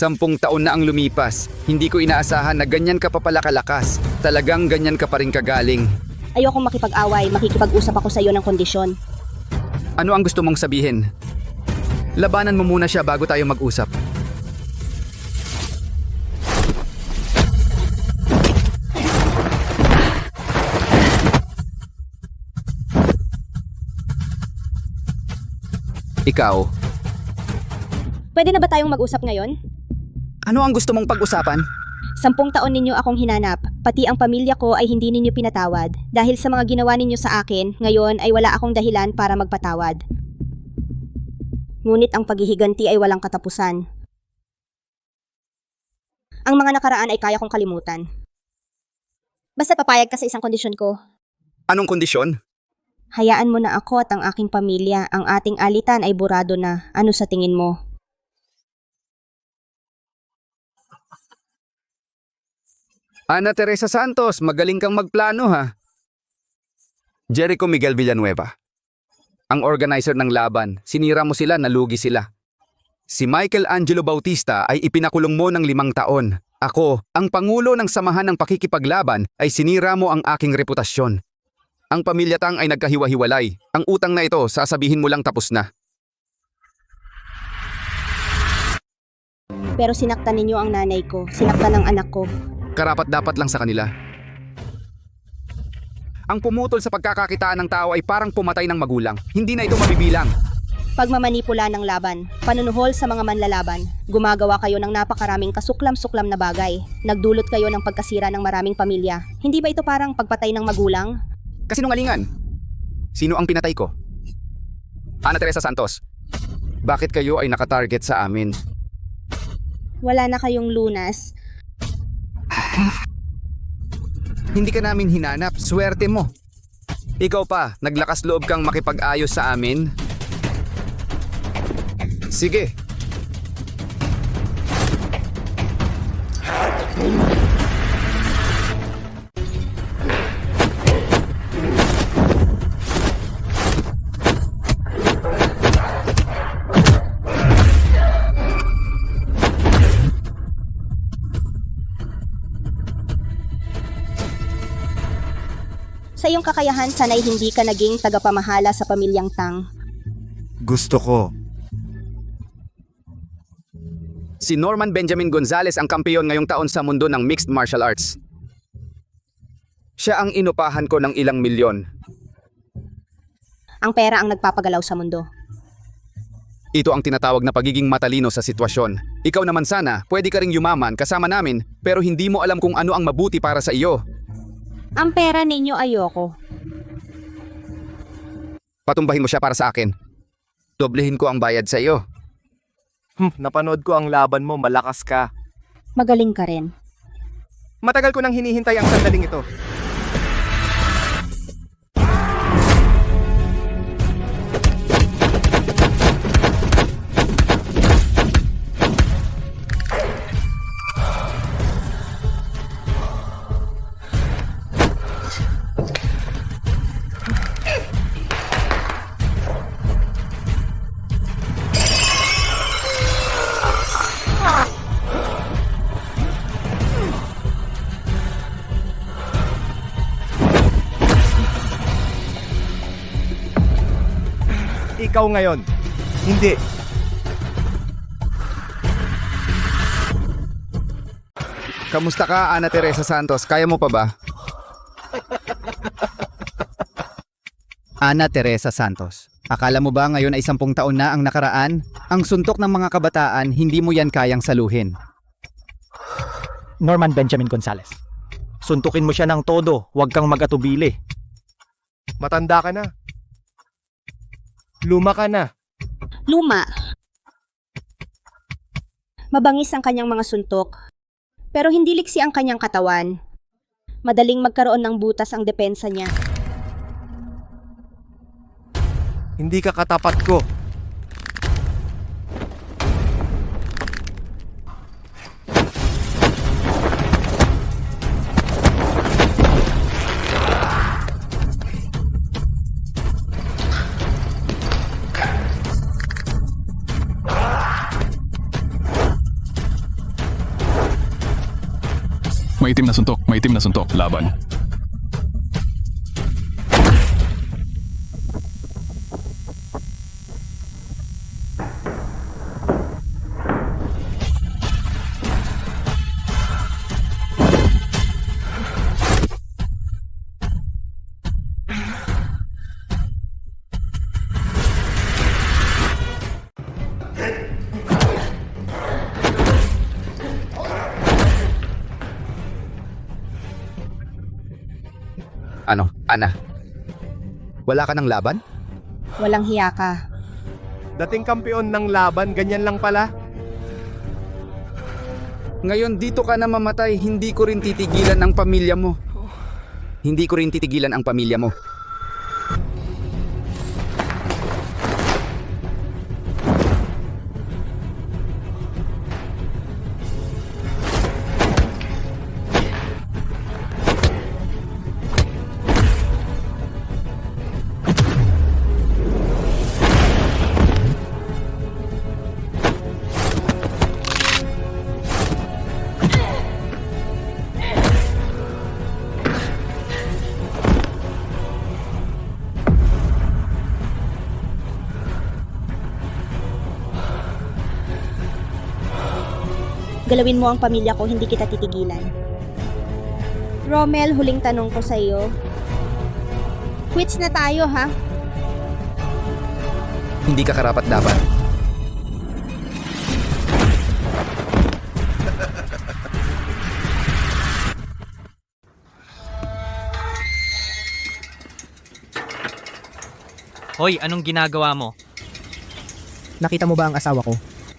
Sampung taon na ang lumipas. Hindi ko inaasahan na ganyan ka pa pala kalakas. Talagang ganyan ka pa rin kagaling. Ayokong makipag-away, makikipag-usap ako sa iyo ng kondisyon. Ano ang gusto mong sabihin? Labanan mo muna siya bago tayo mag-usap. Ikaw, Pwede na ba tayong mag-usap ngayon? ano ang gusto mong pag-usapan? 10 taon ninyo akong hinanap, pati ang pamilya ko ay hindi ninyo pinatawad. Dahil sa mga ginawa ninyo sa akin, ngayon ay wala akong dahilan para magpatawad. Ngunit ang paghihiganti ay walang katapusan. Ang mga nakaraan ay kaya kong kalimutan. Basta papayag ka sa isang kondisyon ko. Anong kondisyon? Hayaan mo na ako at ang aking pamilya. Ang ating alitan ay burado na. Ano sa tingin mo? Ana Teresa Santos, magaling kang magplano ha. Jericho Miguel Villanueva. Ang organizer ng laban, sinira mo sila, nalugi sila. Si Michael Angelo Bautista ay ipinakulong mo ng 5 taon. Ako, ang pangulo ng samahan ng pakikipaglaban, ay sinira mo ang aking reputasyon. Ang pamilya Tang ay nagkahiwa-hiwalay. Ang utang na ito, sasabihin mo lang tapos na. Pero sinaktan ninyo ang nanay ko, sinaktan ang anak ko. Karapat-dapat lang sa kanila. Ang pumutol sa pagkakakitaan ng tao ay parang pumatay ng magulang. Hindi na ito mabibilang. Pagmamanipula ng laban, panunuhol sa mga manlalaban, gumagawa kayo ng napakaraming kasuklam-suklam na bagay. Nagdulot kayo ng pagkasira ng maraming pamilya. Hindi ba ito parang pagpatay ng magulang? Kasinungalingan. Sino ang pinatay ko? Ana Teresa Santos, bakit kayo ay nakatarget sa amin? Wala na kayong lunas. Hindi ka namin hinanap, swerte mo. Ikaw pa, naglakas loob kang makipag-ayos sa amin? Sige. Sa iyong kakayahan, sana'y hindi ka naging tagapamahala sa pamilyang Tang. Gusto ko. Si Norman Benjamin Gonzalez ang kampeon ngayong taon sa mundo ng mixed martial arts. Siya ang inupahan ko ng ilang milyon. Ang pera ang nagpapagalaw sa mundo. Ito ang tinatawag na pagiging matalino sa sitwasyon. Ikaw naman sana, pwede ka ring yumaman kasama namin, pero hindi mo alam kung ano ang mabuti para sa iyo. Ang pera ninyo ayoko. Patumbahin mo siya para sa akin. Doblehin ko ang bayad sa iyo. Napanood ko ang laban mo, malakas ka. Magaling ka rin. Matagal ko nang hinihintay ang sandaling ito. Ikaw ngayon. Hindi. Kamusta ka, Ana Teresa Santos? Kaya mo pa ba? Ana Teresa Santos, akala mo ba ngayon ay 10 taon na ang nakaraan? Ang suntok ng mga kabataan, hindi mo yan kayang saluhin. Norman Benjamin Gonzalez. Suntukin mo siya ng todo, huwag kang mag-atubili. Matanda ka na. Luma ka na. Luma. Mabangis ang kanyang mga suntok, pero hindi liksi ang kanyang katawan. Madaling magkaroon ng butas ang depensa niya. Hindi ka katapat ko. Maitim na suntok, laban. Ano, Ana? Wala ka ng laban? Walang hiya ka. Dating kampeon ng laban, ganyan lang pala. Ngayon dito ka na mamatay, hindi ko rin titigilan ang pamilya mo. Hindi ko rin titigilan ang pamilya mo. Galawin mo ang pamilya ko, hindi kita titigilan. Rommel, huling tanong ko sa iyo. Quits na tayo, ha? Hindi ka karapat-dapat. Hoy, anong ginagawa mo? Nakita mo ba ang asawa ko?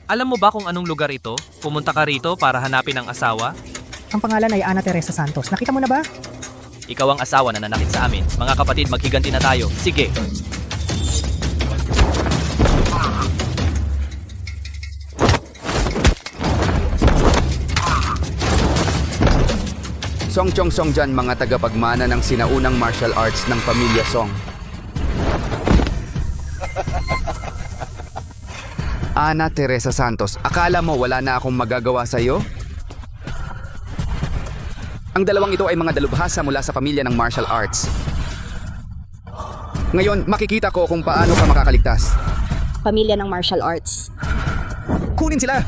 Alam mo ba kung anong lugar ito? Pumunta ka rito para hanapin ang asawa? Ang pangalan ay Ana Teresa Santos. Nakita mo na ba? Ikaw ang asawa na nanakit sa amin. Mga kapatid, maghiganti na tayo. Sige. Song Chong Song dyan, mga tagapagmana ng sinaunang martial arts ng pamilya Song. Ana Teresa Santos, akala mo wala na akong magagawa sa iyo? Ang dalawang ito ay mga dalubhasa mula sa pamilya ng martial arts. Ngayon, makikita ko kung paano ka makakaligtas. Pamilya ng martial arts. Kunin sila!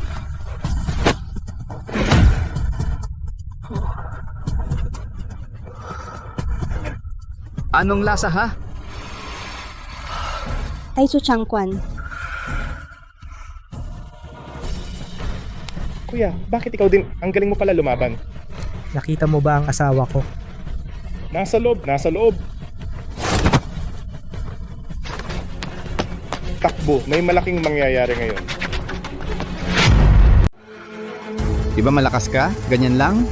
Anong lasa ha? Taisu Changkwan. Kuya, bakit ikaw din? Ang galing mo pala lumaban. Nakita mo ba ang asawa ko? Nasa loob, nasa loob. Takbo, may malaking mangyayari ngayon. Di ba malakas ka? Ganyan lang?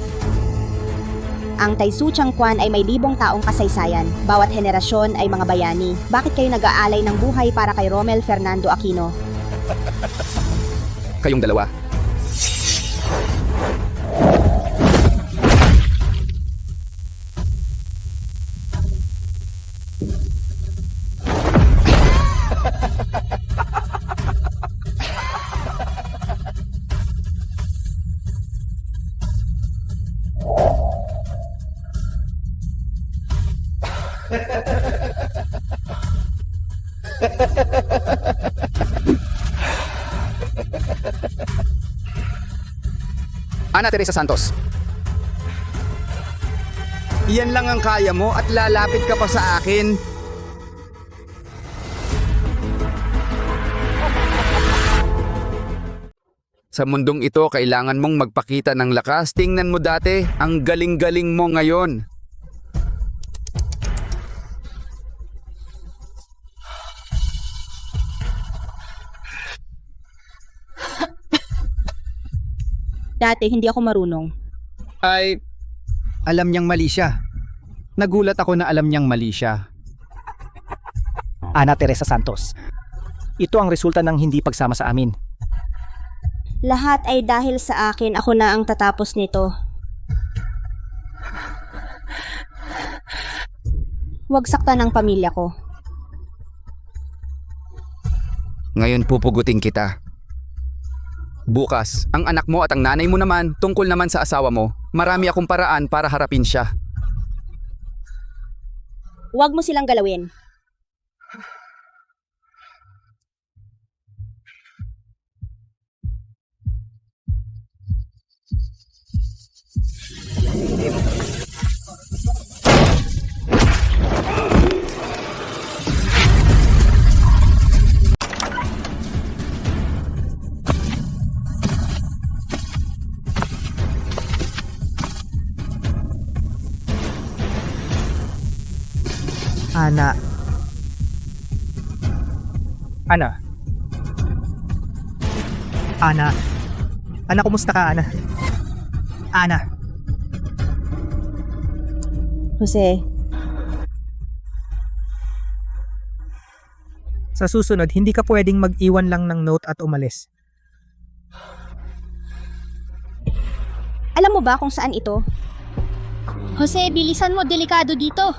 Ang Taisu Changkwan ay may libong taong kasaysayan. Bawat henerasyon ay mga bayani. Bakit kayo nag-aalay ng buhay para kay Rommel Fernando Aquino? Kayong dalawa. Ana Teresa Santos. Iyan lang ang kaya mo at lalapit ka pa sa akin. Sa mundong ito, kailangan mong magpakita ng lakas. Tingnan mo dati, ang galing-galing mo ngayon. Dati, hindi ako marunong. Ay, alam niyang mali siya. Nagulat ako na alam niyang mali siya. Ana Teresa Santos. Ito ang resulta ng hindi pagsama sa amin. Lahat ay dahil sa akin. Ako na ang tatapos nito. Huwag saktan ang pamilya ko. Ngayon pupugutin kita. Bukas, ang anak mo at ang nanay mo naman, tungkol naman sa asawa mo, marami akong paraan para harapin siya. Huwag mo silang galawin. Ana. Ana. Ana. Ana, kumusta ka, Ana? Ana. Jose, Sa susunod, hindi ka pwedeng mag-iwan lang ng note at umalis. alam mo ba kung saan ito? Jose, bilisan mo, delikado dito.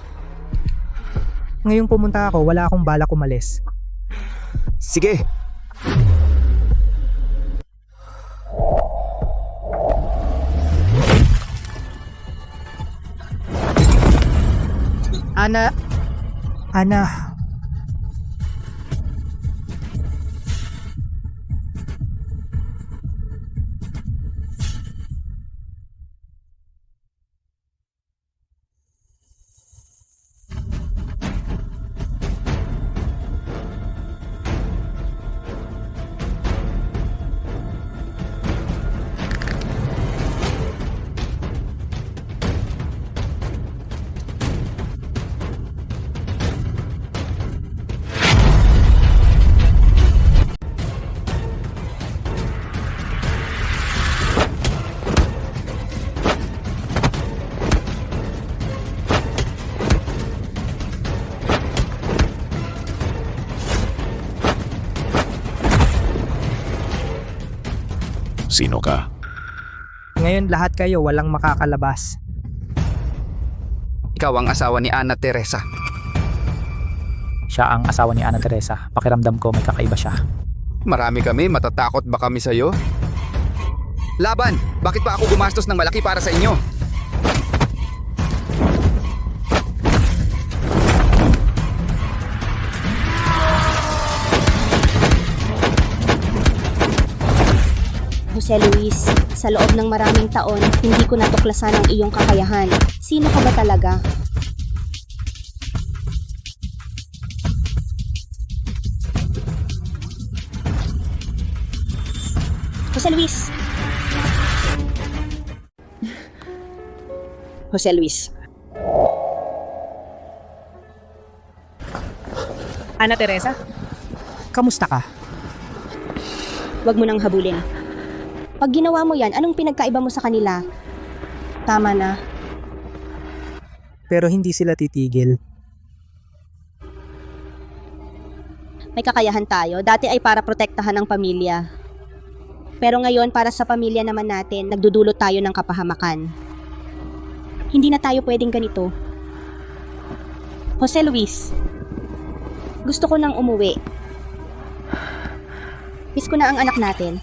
Ngayong pumunta ako, wala akong balak umalis. Sige. Ana. Ana. Sino ka? Ngayon lahat kayo walang makakalabas. Ikaw ang asawa ni Ana Teresa. Siya ang asawa ni Ana Teresa. Pakiramdam ko may kakaiba siya. Marami kami, matatakot ba kami sa'yo? Laban! Bakit pa ako gumastos ng malaki para sa inyo? Jose Luis, sa loob ng maraming taon, hindi ko natuklasan ang iyong kakayahan. Sino ka ba talaga? Jose Luis! Jose Luis. Ana Teresa? Kamusta ka? Huwag mo nang habulin. Pag ginawa mo yan, anong pinagkaiba mo sa kanila? Tama na. Pero hindi sila titigil. May kakayahan tayo. Dati ay para protektahan ang pamilya. Pero ngayon, para sa pamilya naman natin, nagdudulot tayo ng kapahamakan. Hindi na tayo pwedeng ganito. Jose Luis, gusto ko nang umuwi. Miss ko na ang anak natin.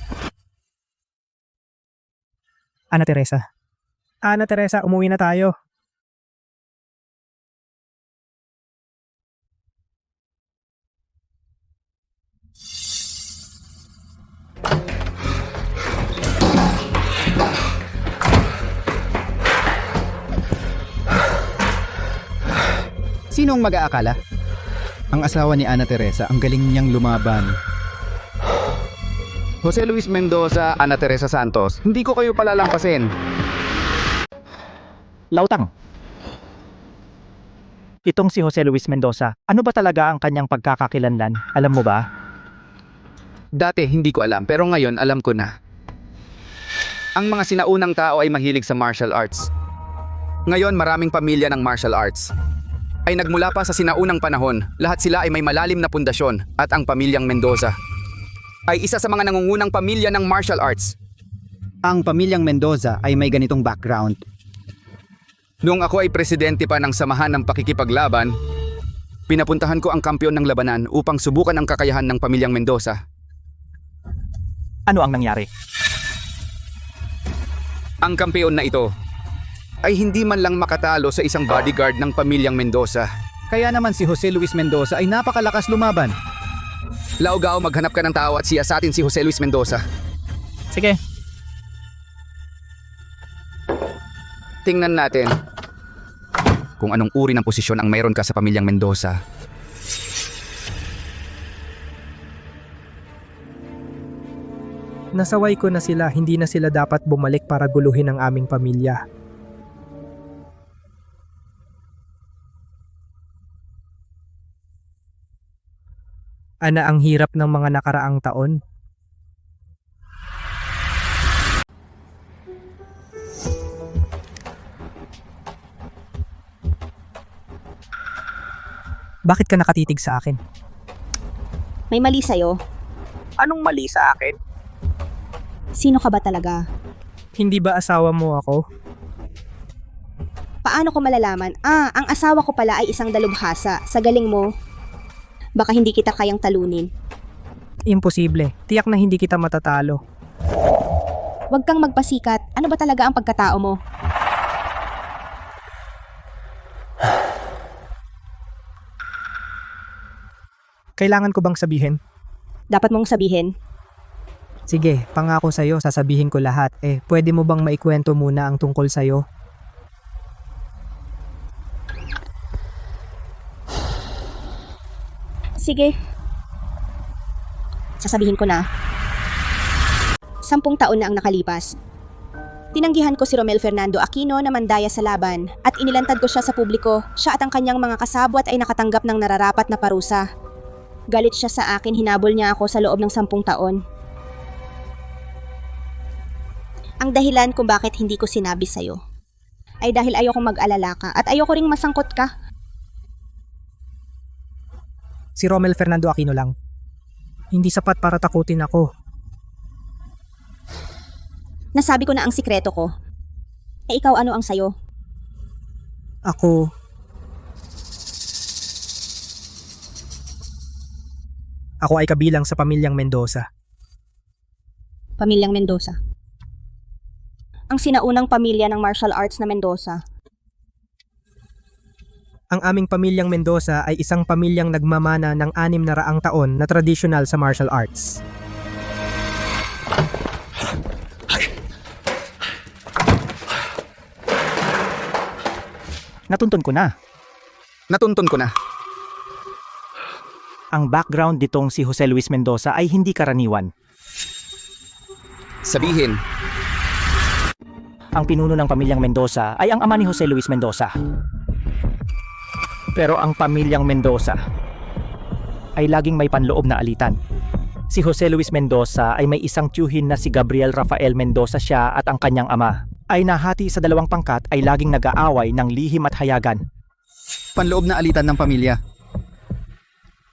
Ana Teresa. Ana Teresa, umuwi na tayo. Sino ang mag-aakala? Ang asawa ni Ana Teresa, ang galing niyang lumaban. Jose Luis Mendoza, Ana Teresa Santos, hindi ko kayo palalampasin. Lautang. Itong si Jose Luis Mendoza, ano ba talaga ang kanyang pagkakakilanlan? Alam mo ba? Dati hindi ko alam, pero ngayon alam ko na. Ang mga sinaunang tao ay mahilig sa martial arts. Ngayon maraming pamilya ng martial arts ay nagmula pa sa sinaunang panahon. Lahat sila ay may malalim na pundasyon at ang pamilyang Mendoza ay isa sa mga nangungunang pamilya ng martial arts. Ang pamilyang Mendoza ay may ganitong background. Noong ako ay presidente pa ng samahan ng pakikipaglaban, pinapuntahan ko ang kampiyon ng labanan upang subukan ang kakayahan ng pamilyang Mendoza. Ano ang nangyari? Ang kampiyon na ito ay hindi man lang makatalo sa isang bodyguard ng pamilyang Mendoza. Kaya naman si Jose Luis Mendoza ay napakalakas lumaban. Laugao, maghanap ka ng tao at siya sa atin si Jose Luis Mendoza. Sige. Tingnan natin kung anong uri ng posisyon ang mayroon ka sa pamilyang Mendoza. Nasaway ko na sila, hindi na sila dapat bumalik para guluhin ang aming pamilya. Ana ang hirap ng mga nakaraang taon. Bakit ka nakatitig sa akin? May mali sa'yo. Anong mali sa akin? Sino ka ba talaga? Hindi ba asawa mo ako? Paano ko malalaman? Ang asawa ko pala ay isang dalubhasa. Sa galing mo, baka hindi kita kayang talunin. Imposible. Tiyak na hindi kita matatalo. Huwag kang magpasikat. Ano ba talaga ang pagkatao mo? Kailangan ko bang sabihin? Dapat mong sabihin. Sige, pangako sa'yo, sasabihin ko lahat. Pwede mo bang maikwento muna ang tungkol sa'yo? Sige. Sasabihin ko na. 10 taon na ang nakalipas. Tinanggihan ko si Romel Fernando Aquino na mandaya sa laban at inilantad ko siya sa publiko. Siya at ang kanyang mga kasabwat ay nakatanggap ng nararapat na parusa. Galit siya sa akin, hinabol niya ako sa loob ng 10 taon. Ang dahilan kung bakit hindi ko sinabi sa'yo ay dahil ayokong mag-alala ka at ayoko ring masangkot ka. Si Romel Fernando Aquino lang. Hindi sapat para takutin ako. Nasabi ko na ang sikreto ko. Ikaw ano ang sayo? Ako ay kabilang sa pamilyang Mendoza. Pamilyang Mendoza. Ang sinaunang pamilya ng martial arts na Mendoza. Ang aming pamilyang Mendoza ay isang pamilyang nagmamana ng 600 taon na tradisyonal sa martial arts. Natuntun ko na. Natuntun ko na. Ang background nitong si Jose Luis Mendoza ay hindi karaniwan. Sabihin, Ang pinuno ng pamilyang Mendoza ay ang ama ni Jose Luis Mendoza. Pero ang pamilyang Mendoza ay laging may panloob na alitan. Si Jose Luis Mendoza ay may isang tiyuhin na si Gabriel Rafael Mendoza siya at ang kanyang ama ay nahati sa 2 pangkat ay laging nag-aaway ng lihim at hayagan. panloob na alitan ng pamilya.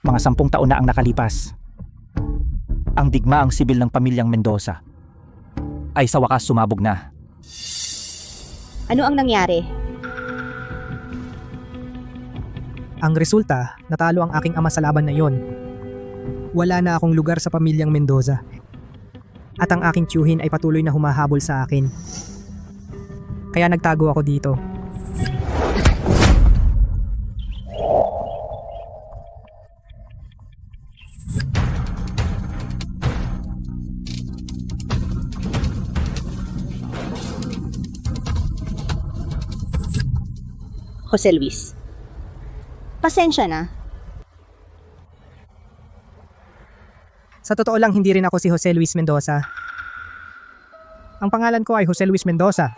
Mga 10 taon na ang nakalipas. Ang digmaang sibil ng pamilyang Mendoza ay sa wakas sumabog na. Ano ang nangyari? Ang resulta, natalo ang aking ama sa laban na yon. Wala na akong lugar sa pamilyang Mendoza. At ang aking tiyuhin ay patuloy na humahabol sa akin. Kaya nagtago ako dito. Jose Luis. Pasensya na. Sa totoo lang, hindi rin ako si Jose Luis Mendoza. Ang pangalan ko ay Jose Luis Mendoza.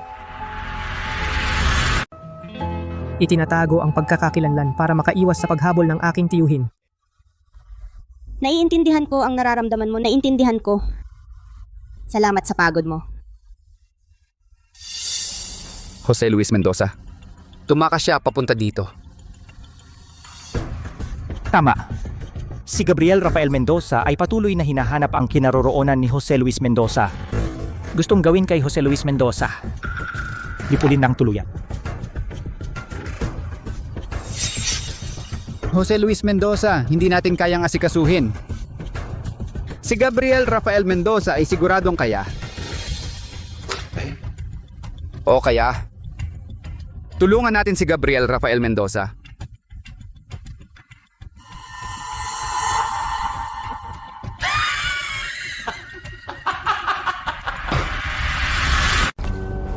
Itinatago ang pagkakakilanlan para makaiwas sa paghabol ng aking tiyuhin. Naiintindihan ko ang nararamdaman mo. Naiintindihan ko. Salamat sa pagod mo. Jose Luis Mendoza. Tumakas siya papunta dito. Tama. Si Gabriel Rafael Mendoza ay patuloy na hinahanap ang kinaroroonan ni Jose Luis Mendoza. Gustong gawin kay Jose Luis Mendoza. Lipulin ng tuluyan. Jose Luis Mendoza, hindi natin kayang asikasuhin. Si Gabriel Rafael Mendoza ay siguradong kaya. O kaya, tulungan natin si Gabriel Rafael Mendoza.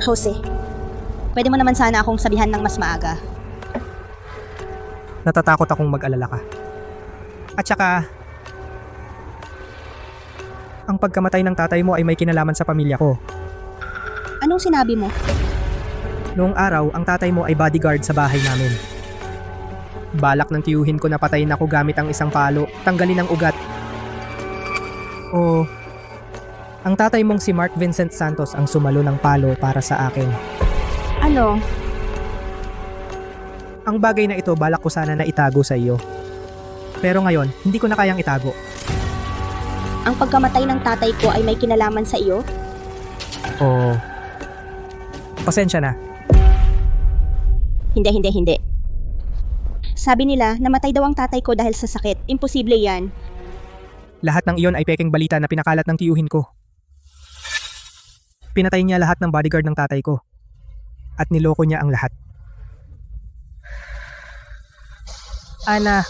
Jose, pwede mo naman sana akong sabihan ng mas maaga. Natatakot akong mag-alala ka. At saka, ang pagkamatay ng tatay mo ay may kinalaman sa pamilya ko. Anong sinabi mo? Noong araw, ang tatay mo ay bodyguard sa bahay namin. Balak ng tiyuhin ko na patayin ako gamit ang isang palo, tanggalin ang ugat. O, ang tatay mong si Mark Vincent Santos ang sumalo ng palo para sa akin. Ano? Ang bagay na ito balak ko sana na itago sa iyo. Pero ngayon, hindi ko na kayang itago. Ang pagkamatay ng tatay ko ay may kinalaman sa iyo? O, pasensya na. Hindi. Sabi nila, namatay daw ang tatay ko dahil sa sakit. Imposible yan. Lahat ng iyon ay pekeng balita na pinakalat ng tiyuhin ko. Pinatay niya lahat ng bodyguard ng tatay ko. At niloko niya ang lahat. Ana,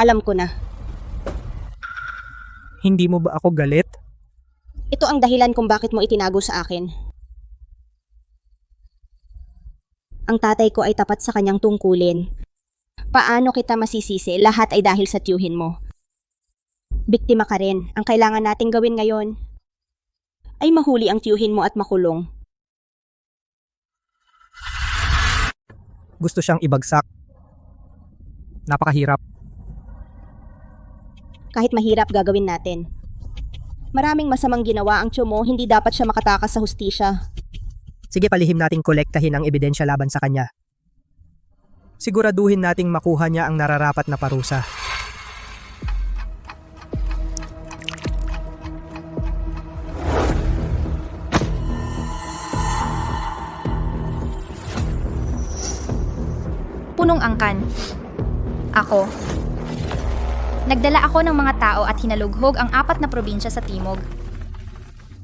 Alam ko na. hindi mo ba ako galit? Ito ang dahilan kung bakit mo itinago sa akin. Ang tatay ko ay tapat sa kanyang tungkulin. Paano kita masisisi? Lahat ay dahil sa tiyuhin mo. Biktima ka rin. Ang kailangan nating gawin ngayon ay mahuli ang tiyuhin mo at makulong. Gusto siyang ibagsak. Napakahirap. Kahit mahirap gagawin natin. Maraming masamang ginawa ang tiyo mo, hindi dapat siya makatakas sa hustisya. Sige, palihim nating kolektahin ang ebidensya laban sa kanya. Siguraduhin nating makuha niya ang nararapat na parusa. Punong angkan. Ako. Nagdala ako ng mga tao at hinalughog ang 4 na probinsya sa Timog.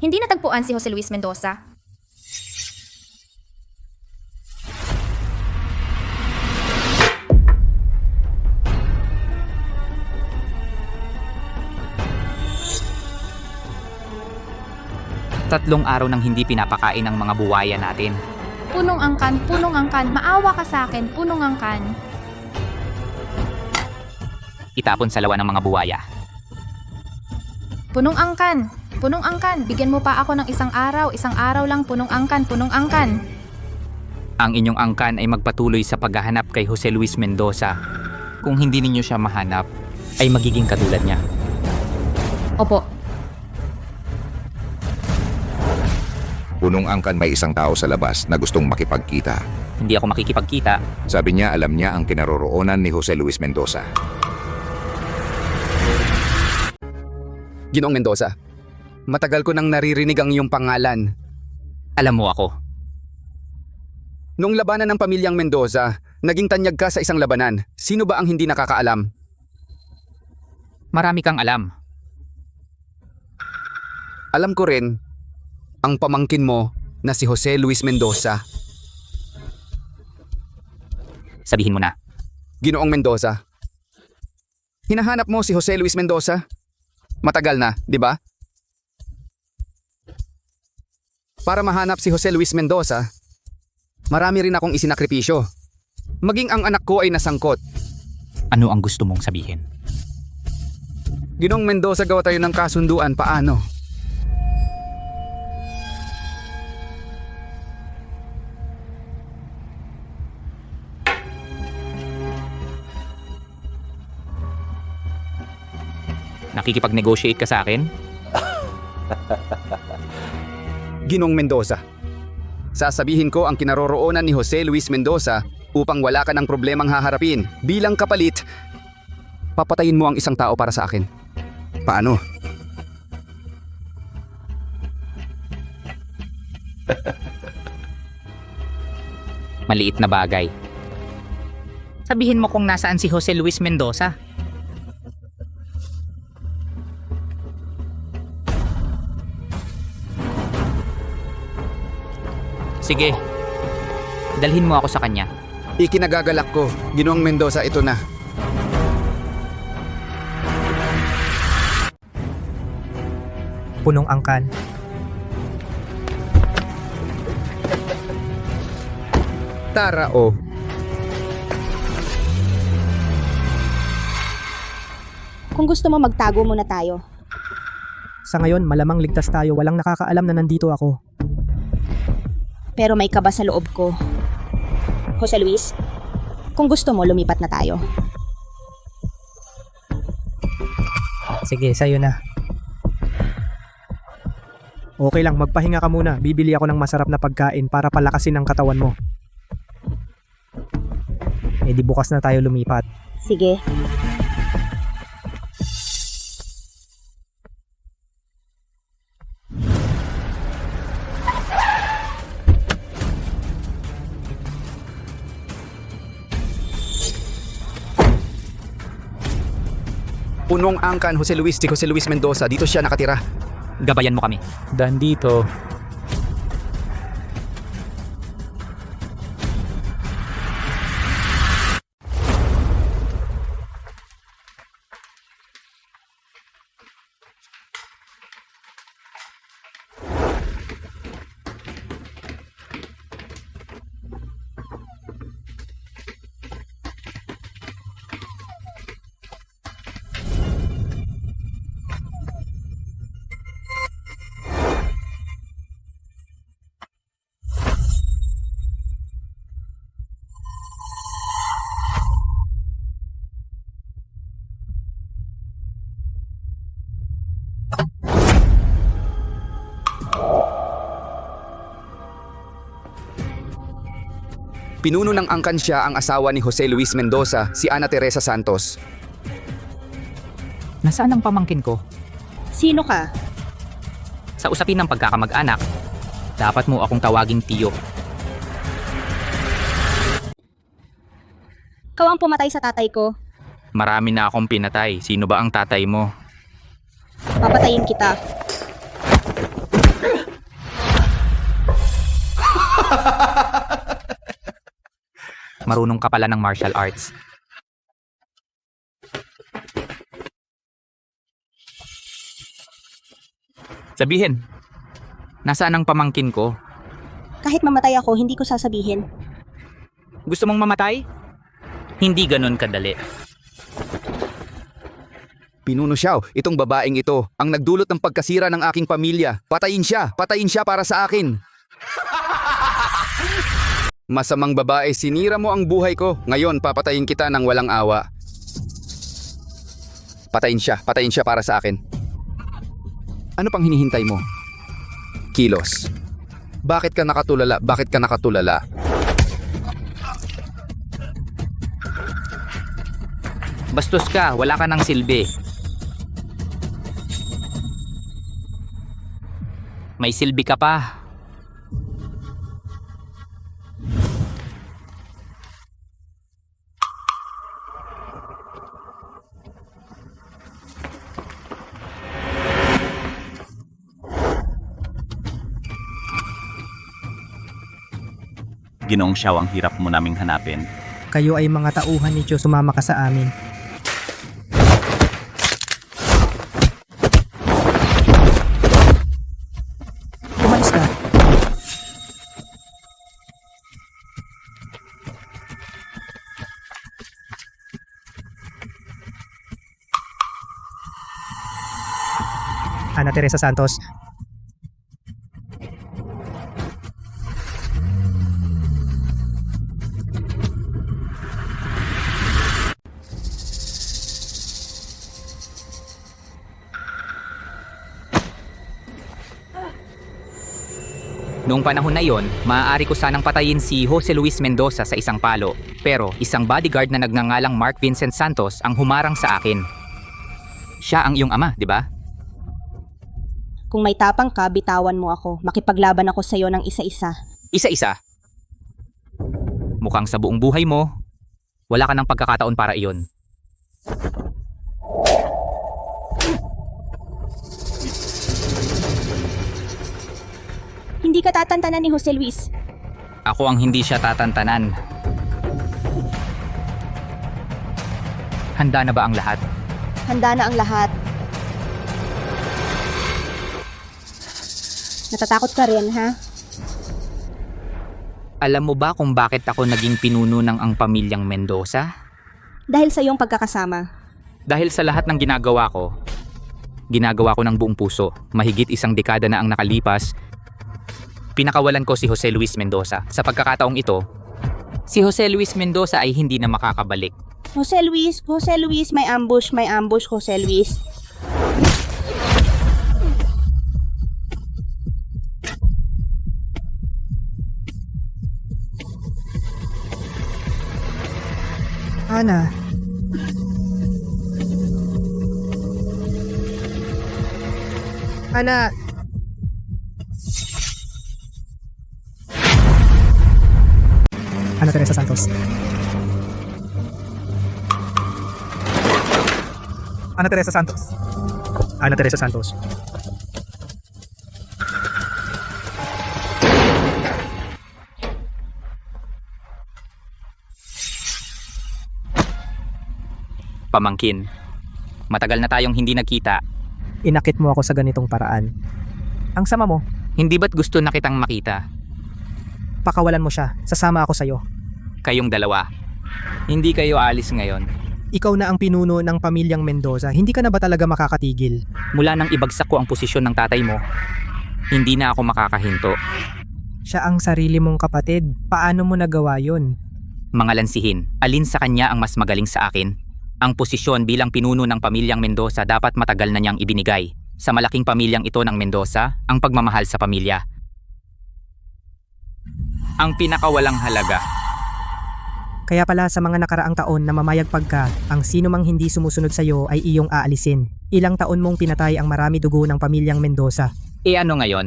Hindi natagpuan si Jose Luis Mendoza. Tatlong araw nang hindi pinapakain ang mga buwaya natin. Punong angkan, maawa ka sa akin, punong angkan. Itapon sa lawa ng mga buwaya. Punong angkan, bigyan mo pa ako ng isang araw lang, punong angkan. Ang inyong angkan ay magpatuloy sa paghahanap kay Jose Luis Mendoza. Kung hindi ninyo siya mahanap, ay magiging katulad niya. Opo. Punong angkan, may isang tao sa labas na gustong makipagkita. Hindi ako makikipagkita. Sabi niya alam niya ang kinaroroonan ni Jose Luis Mendoza. Ginoong Mendoza, matagal ko nang naririnig ang iyong pangalan. Alam mo ako. Noong labanan ng pamilyang Mendoza, naging tanyag ka sa isang labanan. Sino ba ang hindi nakakaalam? Marami kang alam. Alam ko rin, ang pamangkin mo na si Jose Luis Mendoza. Sabihin mo na. Ginoong Mendoza, hinahanap mo si Jose Luis Mendoza? Matagal na, di ba? Para mahanap si Jose Luis Mendoza, marami rin akong isinakripisyo. Maging ang anak ko ay nasangkot. Ano ang gusto mong sabihin? Ginoong Mendoza, gawa tayo ng kasunduan, paano? Nakikipag-negotiate ka sa akin? Ginong Mendoza, sasabihin ko ang kinaroroonan ni Jose Luis Mendoza upang wala ka ng problemang haharapin. Bilang kapalit, papatayin mo ang isang tao para sa akin. Paano? Maliit na bagay. Sabihin mo kung nasaan si Jose Luis Mendoza. Sige, dalhin mo ako sa kanya. Ikinagagalak ko, Ginoong Mendoza, ito na. Punong angkan. Tara o. Kung gusto mo magtago muna tayo. Sa ngayon, malamang ligtas tayo. Walang nakakaalam na nandito ako. Pero may kaba sa loob ko. Jose Luis, kung gusto mo, lumipat na tayo. Sige, sa'yo na. Okay lang, magpahinga ka muna. Bibili ako ng masarap na pagkain para palakasin ang katawan mo. Eh di bukas na tayo lumipat. Sige. Punong angkan Jose Luis si Jose Luis Mendoza. Dito siya nakatira. Gabayan mo kami. Dan dito. Pinuno ng angkan siya ang asawa ni Jose Luis Mendoza, si Ana Teresa Santos. Nasaan ang pamangkin ko? Sino ka? Sa usapin ng pagkakamag-anak, dapat mo akong tawaging tiyo. Ikaw ang pumatay sa tatay ko. Marami na akong pinatay. Sino ba ang tatay mo? Papatayin kita. Marunong ka pala ng martial arts. Sabihin, nasaan ang pamangkin ko? Kahit mamatay ako, hindi ko sasabihin. Gusto mong mamatay? Hindi ganon kadali. Pinuno siya, itong babaeng ito, ang nagdulot ng pagkasira ng aking pamilya. Patayin siya para sa akin. Masamang babae, sinira mo ang buhay ko. Ngayon, papatayin kita ng walang awa. Patayin siya para sa akin. Ano pang hinihintay mo? Kilos. Bakit ka nakatulala? Bastos ka, wala ka ng silbi. May silbi ka pa. Ginoong Xiao, ang hirap mo naming hanapin. Kayo ay mga tauhan ni Diyos, sumama ka sa amin. Umalis ka. Ana Teresa Santos. Noong panahon na yon, maaari ko sanang patayin si Jose Luis Mendoza sa isang palo. Pero isang bodyguard na nagngangalang Mark Vincent Santos ang humarang sa akin. Siya ang iyong ama, di ba? Kung may tapang ka, bitawan mo ako. Makipaglaban ako sa'yo ng isa-isa. Isa-isa? Mukhang sa buong buhay mo, wala ka ng pagkakataon para iyon. Hindi ka tatantanan ni Jose Luis. Ako ang hindi siya tatantanan. Handa na ba ang lahat? Handa na ang lahat. Natatakot ka rin, ha? Alam mo ba kung bakit ako naging pinuno ng ang pamilyang Mendoza? Dahil sa iyong pagkakasama. Dahil sa lahat ng ginagawa ko, ginagawa ko ng buong puso. Mahigit 1 dekada na ang nakalipas. Pinakawalan ko si Jose Luis Mendoza. Sa pagkakataong ito, si Jose Luis Mendoza ay hindi na makakabalik. Jose Luis, may ambush, Jose Luis. Ana. Ana. Ana Teresa Santos. Ana Teresa Santos. Ana Teresa Santos. Pamangkin, matagal na tayong hindi nagkita. Inakit mo ako sa ganitong paraan. Ang sama mo. Hindi ba't gusto na kitang makita? Pakawalan mo siya. Sasama ako sa'yo. Kayong dalawa. Hindi kayo aalis ngayon. Ikaw na ang pinuno ng pamilyang Mendoza. Hindi ka na ba talaga makakatigil? Mula nang ibagsak ko ang posisyon ng tatay mo, hindi na ako makakahinto. Siya ang sarili mong kapatid. Paano mo nagawa yun? Mga lansihin, alin sa kanya ang mas magaling sa akin? Ang posisyon bilang pinuno ng pamilyang Mendoza dapat matagal na niyang ibinigay. Sa malaking pamilyang ito ng Mendoza, ang pagmamahal sa pamilya. Ang pinakawalang halaga. Kaya pala sa mga nakaraang taon na mamayagpag ka, ang sino mang hindi sumusunod sa iyo ay iyong aalisin. Ilang taon mong pinatay ang marami dugo ng pamilyang Mendoza. E ano ngayon?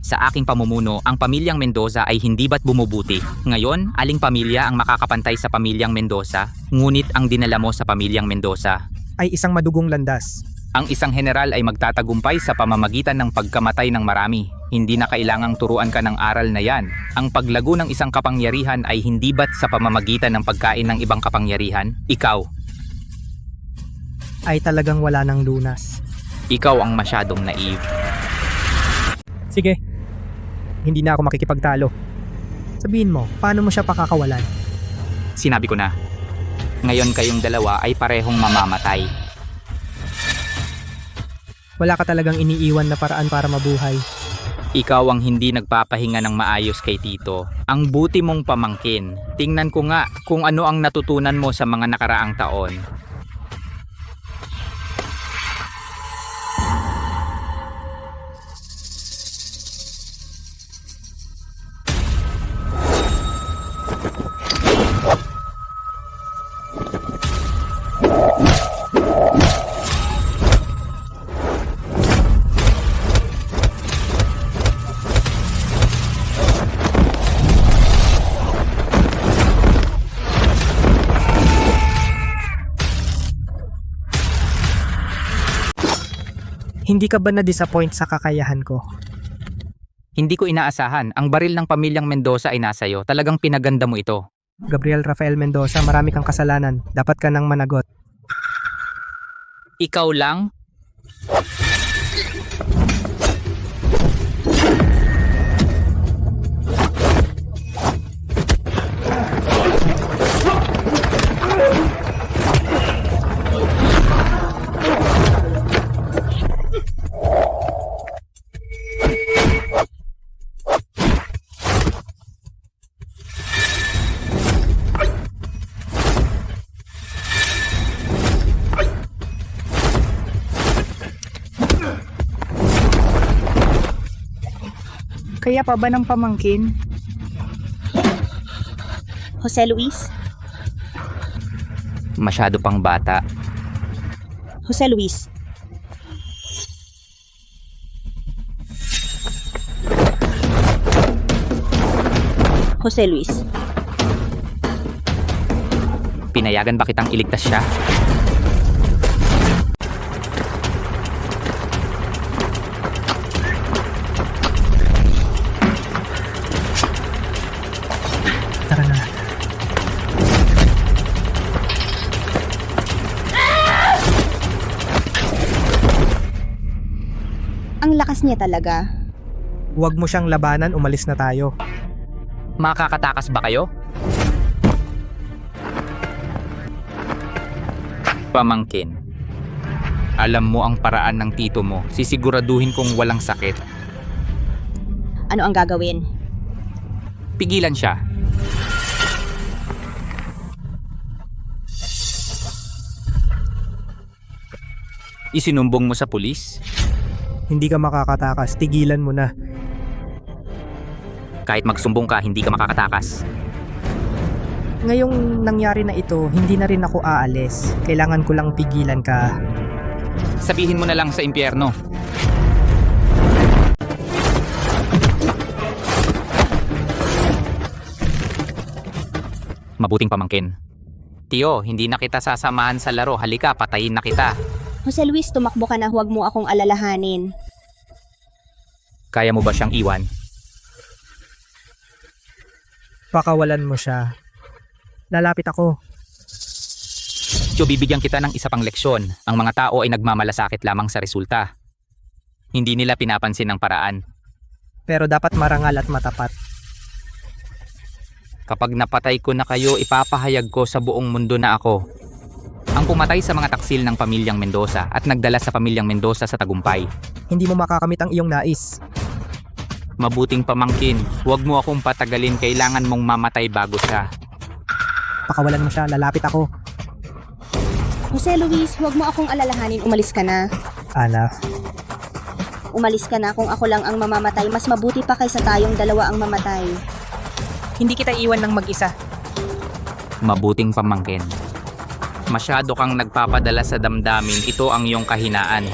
Sa aking pamumuno, ang pamilyang Mendoza ay hindi ba't bumubuti? Ngayon, aling pamilya ang makakapantay sa pamilyang Mendoza? Ngunit ang dinala mo sa pamilyang Mendoza ay isang madugong landas. Ang isang general ay magtatagumpay sa pamamagitan ng pagkamatay ng marami. Hindi na kailangang turuan ka ng aral na yan. Ang paglago ng isang kapangyarihan ay hindi ba't sa pamamagitan ng pagkain ng ibang kapangyarihan? Ikaw. Ay talagang wala ng lunas. Ikaw ang masyadong naive. Sige. Hindi na ako makikipagtalo. Sabihin mo, paano mo siya pakakawalan? Sinabi ko na. Ngayon kayong dalawa ay parehong mamamatay. Wala ka talagang iniiwan na paraan para mabuhay. Ikaw ang hindi nagpapahinga ng maayos kay Tito. Ang buti mong pamangkin. Tingnan ko nga kung ano ang natutunan mo sa mga nakaraang taon. Hindi ka ba na-disappoint sa kakayahan ko? Hindi ko inaasahan. Ang baril ng pamilyang Mendoza ay nasa iyo. Talagang pinaganda mo ito. Gabriel Rafael Mendoza, marami kang kasalanan. Dapat ka nang managot. Ikaw lang? Kaya pa ba ng pamangkin? Jose Luis? Masyado pang bata. Jose Luis. Jose Luis. Pinayagan ba kitang iligtas siya? Tara na. Ang lakas niya talaga. Huwag mo siyang labanan, umalis na tayo. Makakatakas ba kayo? Pamangkin. Alam mo ang paraan ng tito mo. Sisiguraduhin kong walang sakit. Ano ang gagawin? Pigilan siya. Isinumbong mo sa pulis? Hindi ka makakatakas, tigilan mo na. Kahit magsumbong ka, hindi ka makakatakas. Ngayong nangyari na ito, hindi na rin ako aalis. Kailangan ko lang pigilan ka. Sabihin mo na lang sa impyerno. Mabuting pamangkin. Tio, hindi na kita sasamahan sa laro. Halika, patayin na kita. Jose Luis, tumakbo ka na, huwag mo akong alalahanin. Kaya mo ba siyang iwan? Pakawalan mo siya. Lalapit ako. Tio, bibigyan kita ng isa pang leksyon. Ang mga tao ay nagmamalasakit lamang sa resulta. Hindi nila pinapansin ang paraan. Pero dapat marangal at matapat. Kapag napatay ko na kayo, ipapahayag ko sa buong mundo na ako ang pumatay sa mga taksil ng pamilyang Mendoza at nagdala sa pamilyang Mendoza sa tagumpay. Hindi mo makakamit ang iyong nais. Mabuting pamangkin, huwag mo akong patagalin, kailangan mong mamatay bago siya. Pakawalan mo siya, lalapit ako. Jose Luis, huwag mo akong alalahanin, umalis ka na. Ana, Umalis ka na, kung ako lang ang mamamatay, mas mabuti pa kaysa tayong dalawa ang mamatay. hindi kita iwan ng mag-isa. Mabuting pamangkin. Masyado kang nagpapadala sa damdamin, ito ang iyong kahinaan.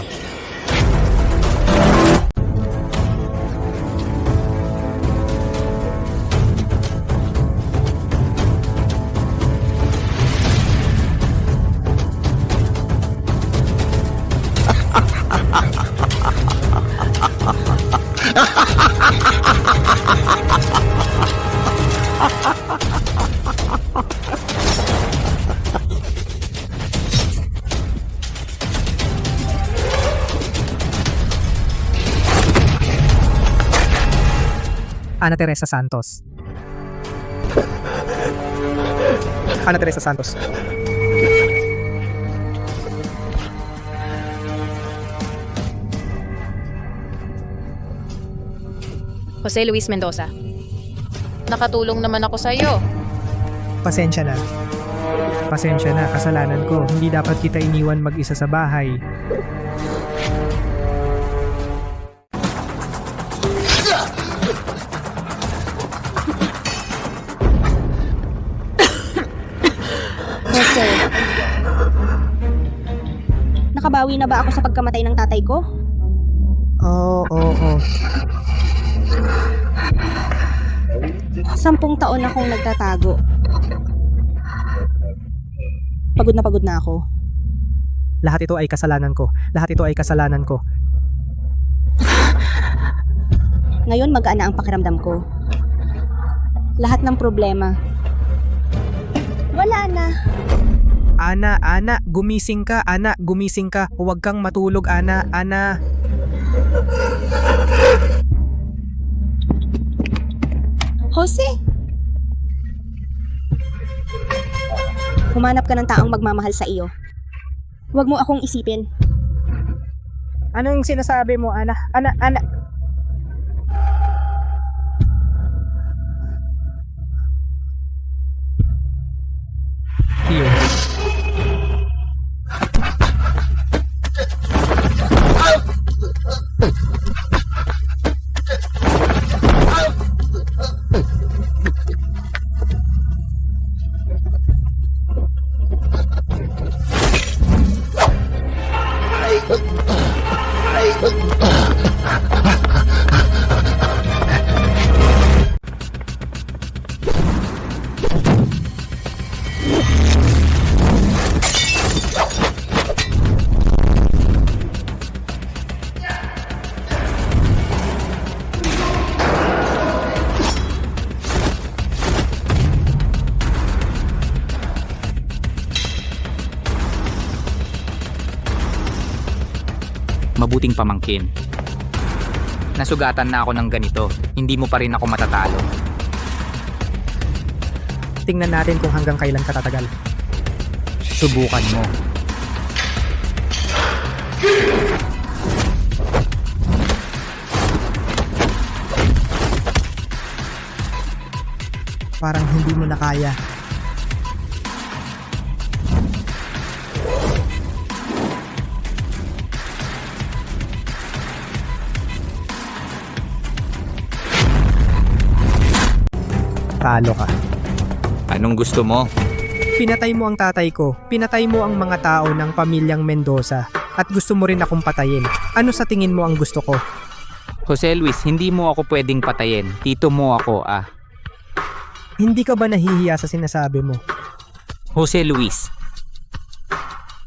Ana Teresa Santos. Ana Teresa Santos. Jose Luis Mendoza. Nakatulong naman ako sa iyo. Pasensya na. Pasensya na, kasalanan ko. Hindi dapat kita iniwan mag-isa sa bahay. Jose, nakabawi na ba ako sa pagkamatay ng tatay ko? Oo. 10 taon akong nagtatago. Pagod na ako. Lahat ito ay kasalanan ko. Lahat ito ay kasalanan ko. Ngayon magaan na ang pakiramdam ko. Lahat ng problema wala na. Ana, gumising ka. Ana, gumising ka. Huwag kang matulog, Ana. Jose! Humanap ka ng taong magmamahal sa iyo. Huwag mo akong isipin. Anong sinasabi mo, Ana? Ana. Tio. Mabuting pamangkin. Nasugatan na ako ng ganito. Hindi mo pa rin ako matatalo. Tingnan natin kung hanggang kailan ka tatagal. Subukan mo. Parang hindi mo na kaya. Talo ka. Anong gusto mo? Pinatay mo ang tatay ko. Pinatay mo ang mga tao ng pamilyang Mendoza. At gusto mo rin akong patayin. Ano sa tingin mo ang gusto ko? Jose Luis, hindi mo ako pwedeng patayin. Tito mo ako, Hindi ka ba nahihiya sa sinasabi mo? Jose Luis,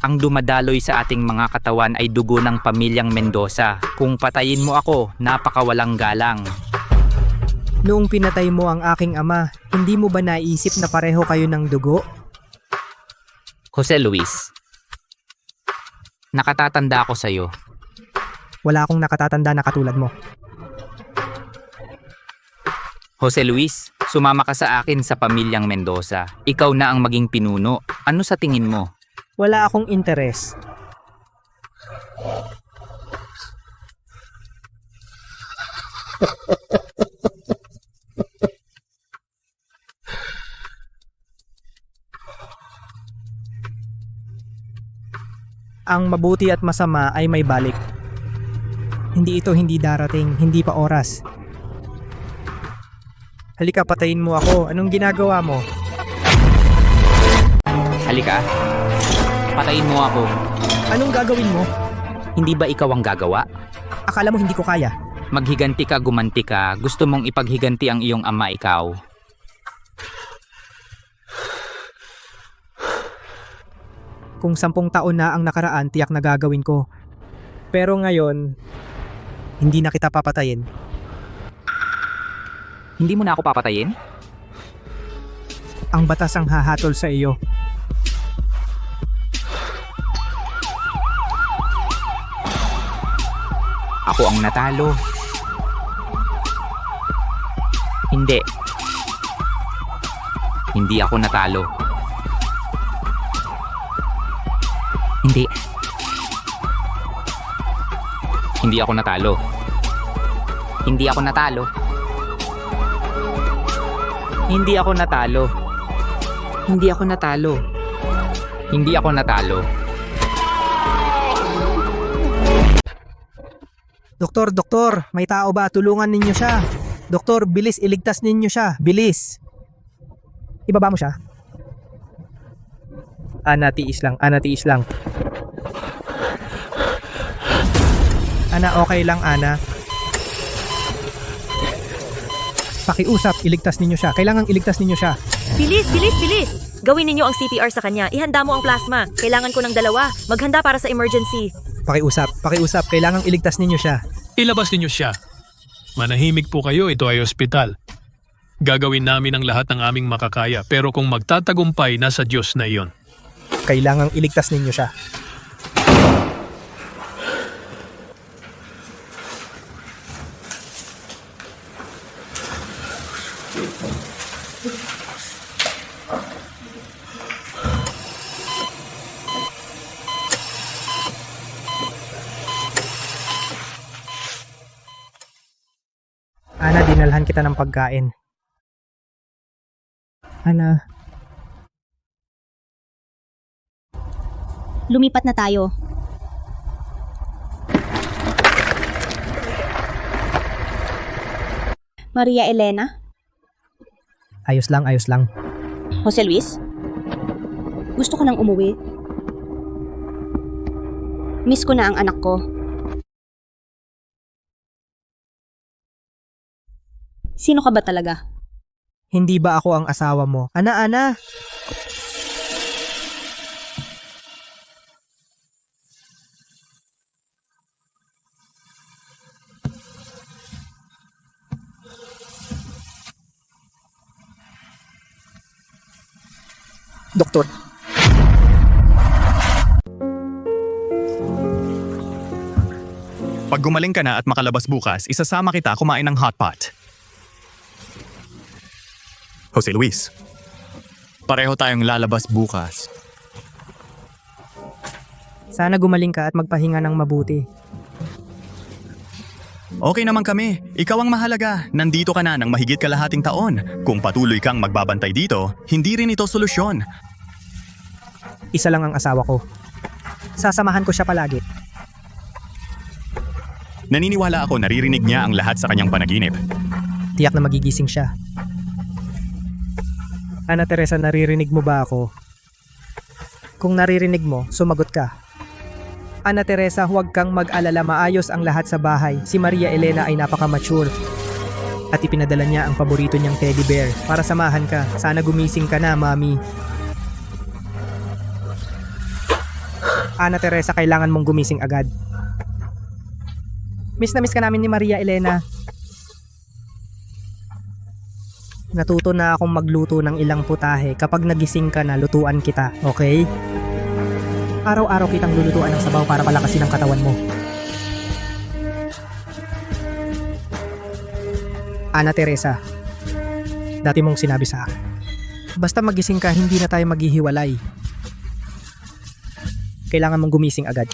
ang dumadaloy sa ating mga katawan ay dugo ng pamilyang Mendoza. Kung patayin mo ako, napakawalang galang. Noong pinatay mo ang aking ama, hindi mo ba naisip na pareho kayo ng dugo? Jose Luis, nakatatanda ako sa'yo. Wala akong nakatatanda na katulad mo. Jose Luis, sumama ka sa akin sa pamilyang Mendoza. Ikaw na ang maging pinuno. Ano sa tingin mo? Wala akong interes. Ang mabuti at masama ay may balik. Hindi darating, hindi pa oras. Halika, patayin mo ako. Anong ginagawa mo? Halika, patayin mo ako. Anong gagawin mo? Hindi ba ikaw ang gagawa? Akala mo hindi ko kaya? Maghiganti ka, gumanti ka. Gusto mong ipaghiganti ang iyong ama, ikaw. Kung 10 taon na ang nakaraan, tiyak na gagawin ko. Pero ngayon, hindi na kita papatayin. Hindi mo na ako papatayin? Ang batas ang hahatol sa iyo. Ako ang natalo. Hindi. Hindi ako natalo. Hindi. Hindi ako natalo. Hindi ako natalo. Hindi ako natalo. Hindi ako natalo. Hindi ako natalo. Doktor, may tao ba? Tulungan ninyo siya. Doktor, bilis, iligtas ninyo siya. Bilis. Ibaba mo siya. Ana, tiis lang. Ana, okay lang, Ana. Pakiusap, iligtas ninyo siya. Kailangang iligtas ninyo siya. Bilis! Gawin ninyo ang CPR sa kanya. Ihanda mo ang plasma. Kailangan ko ng 2. Maghanda para sa emergency. Pakiusap. Kailangang iligtas ninyo siya. Ilabas ninyo siya. Manahimik po kayo, ito ay ospital. Gagawin namin ang lahat ng aming makakaya, pero kung magtatagumpay, nasa Diyos na iyon. Kailangang iligtas ninyo siya. Ana, dinalhan kita ng pagkain. Ana. Lumipat na tayo. Maria Elena? Ayos lang. Jose Luis? Gusto ko nang umuwi. Miss ko na ang anak ko. Sino ka ba talaga? Hindi ba ako ang asawa mo? Ana. Doktor. Pag gumaling ka na at makalabas bukas, isasama kita kumain ng hot pot. Jose Luis, pareho tayong lalabas bukas. Sana gumaling ka at magpahinga ng mabuti. Okay naman kami. Ikaw ang mahalaga. Nandito ka na ng mahigit kalahating taon. Kung patuloy kang magbabantay dito, hindi rin ito solusyon. Isa lang ang asawa ko. Sasamahan ko siya palagi. Naniniwala ako naririnig niya ang lahat sa kanyang panaginip. Tiyak na magigising siya. Ana Teresa, naririnig mo ba ako? Kung naririnig mo, sumagot ka. Ana Teresa, huwag kang mag-alala, maayos ang lahat sa bahay. Si Maria Elena ay napaka-mature. At ipinadala niya ang paborito niyang teddy bear para samahan ka. Sana gumising ka na, mami. Ana Teresa, kailangan mong gumising agad. Miss na miss ka namin ni Maria Elena. Natuto na akong magluto ng ilang putahe. Kapag nagising ka na, lutuan kita, okay? Araw-araw kitang lulutuan ng sabaw para palakasin ang katawan mo. Ana Teresa, dati mong sinabi sa akin, basta magising ka, hindi na tayo maghihiwalay. Kailangan mong gumising agad.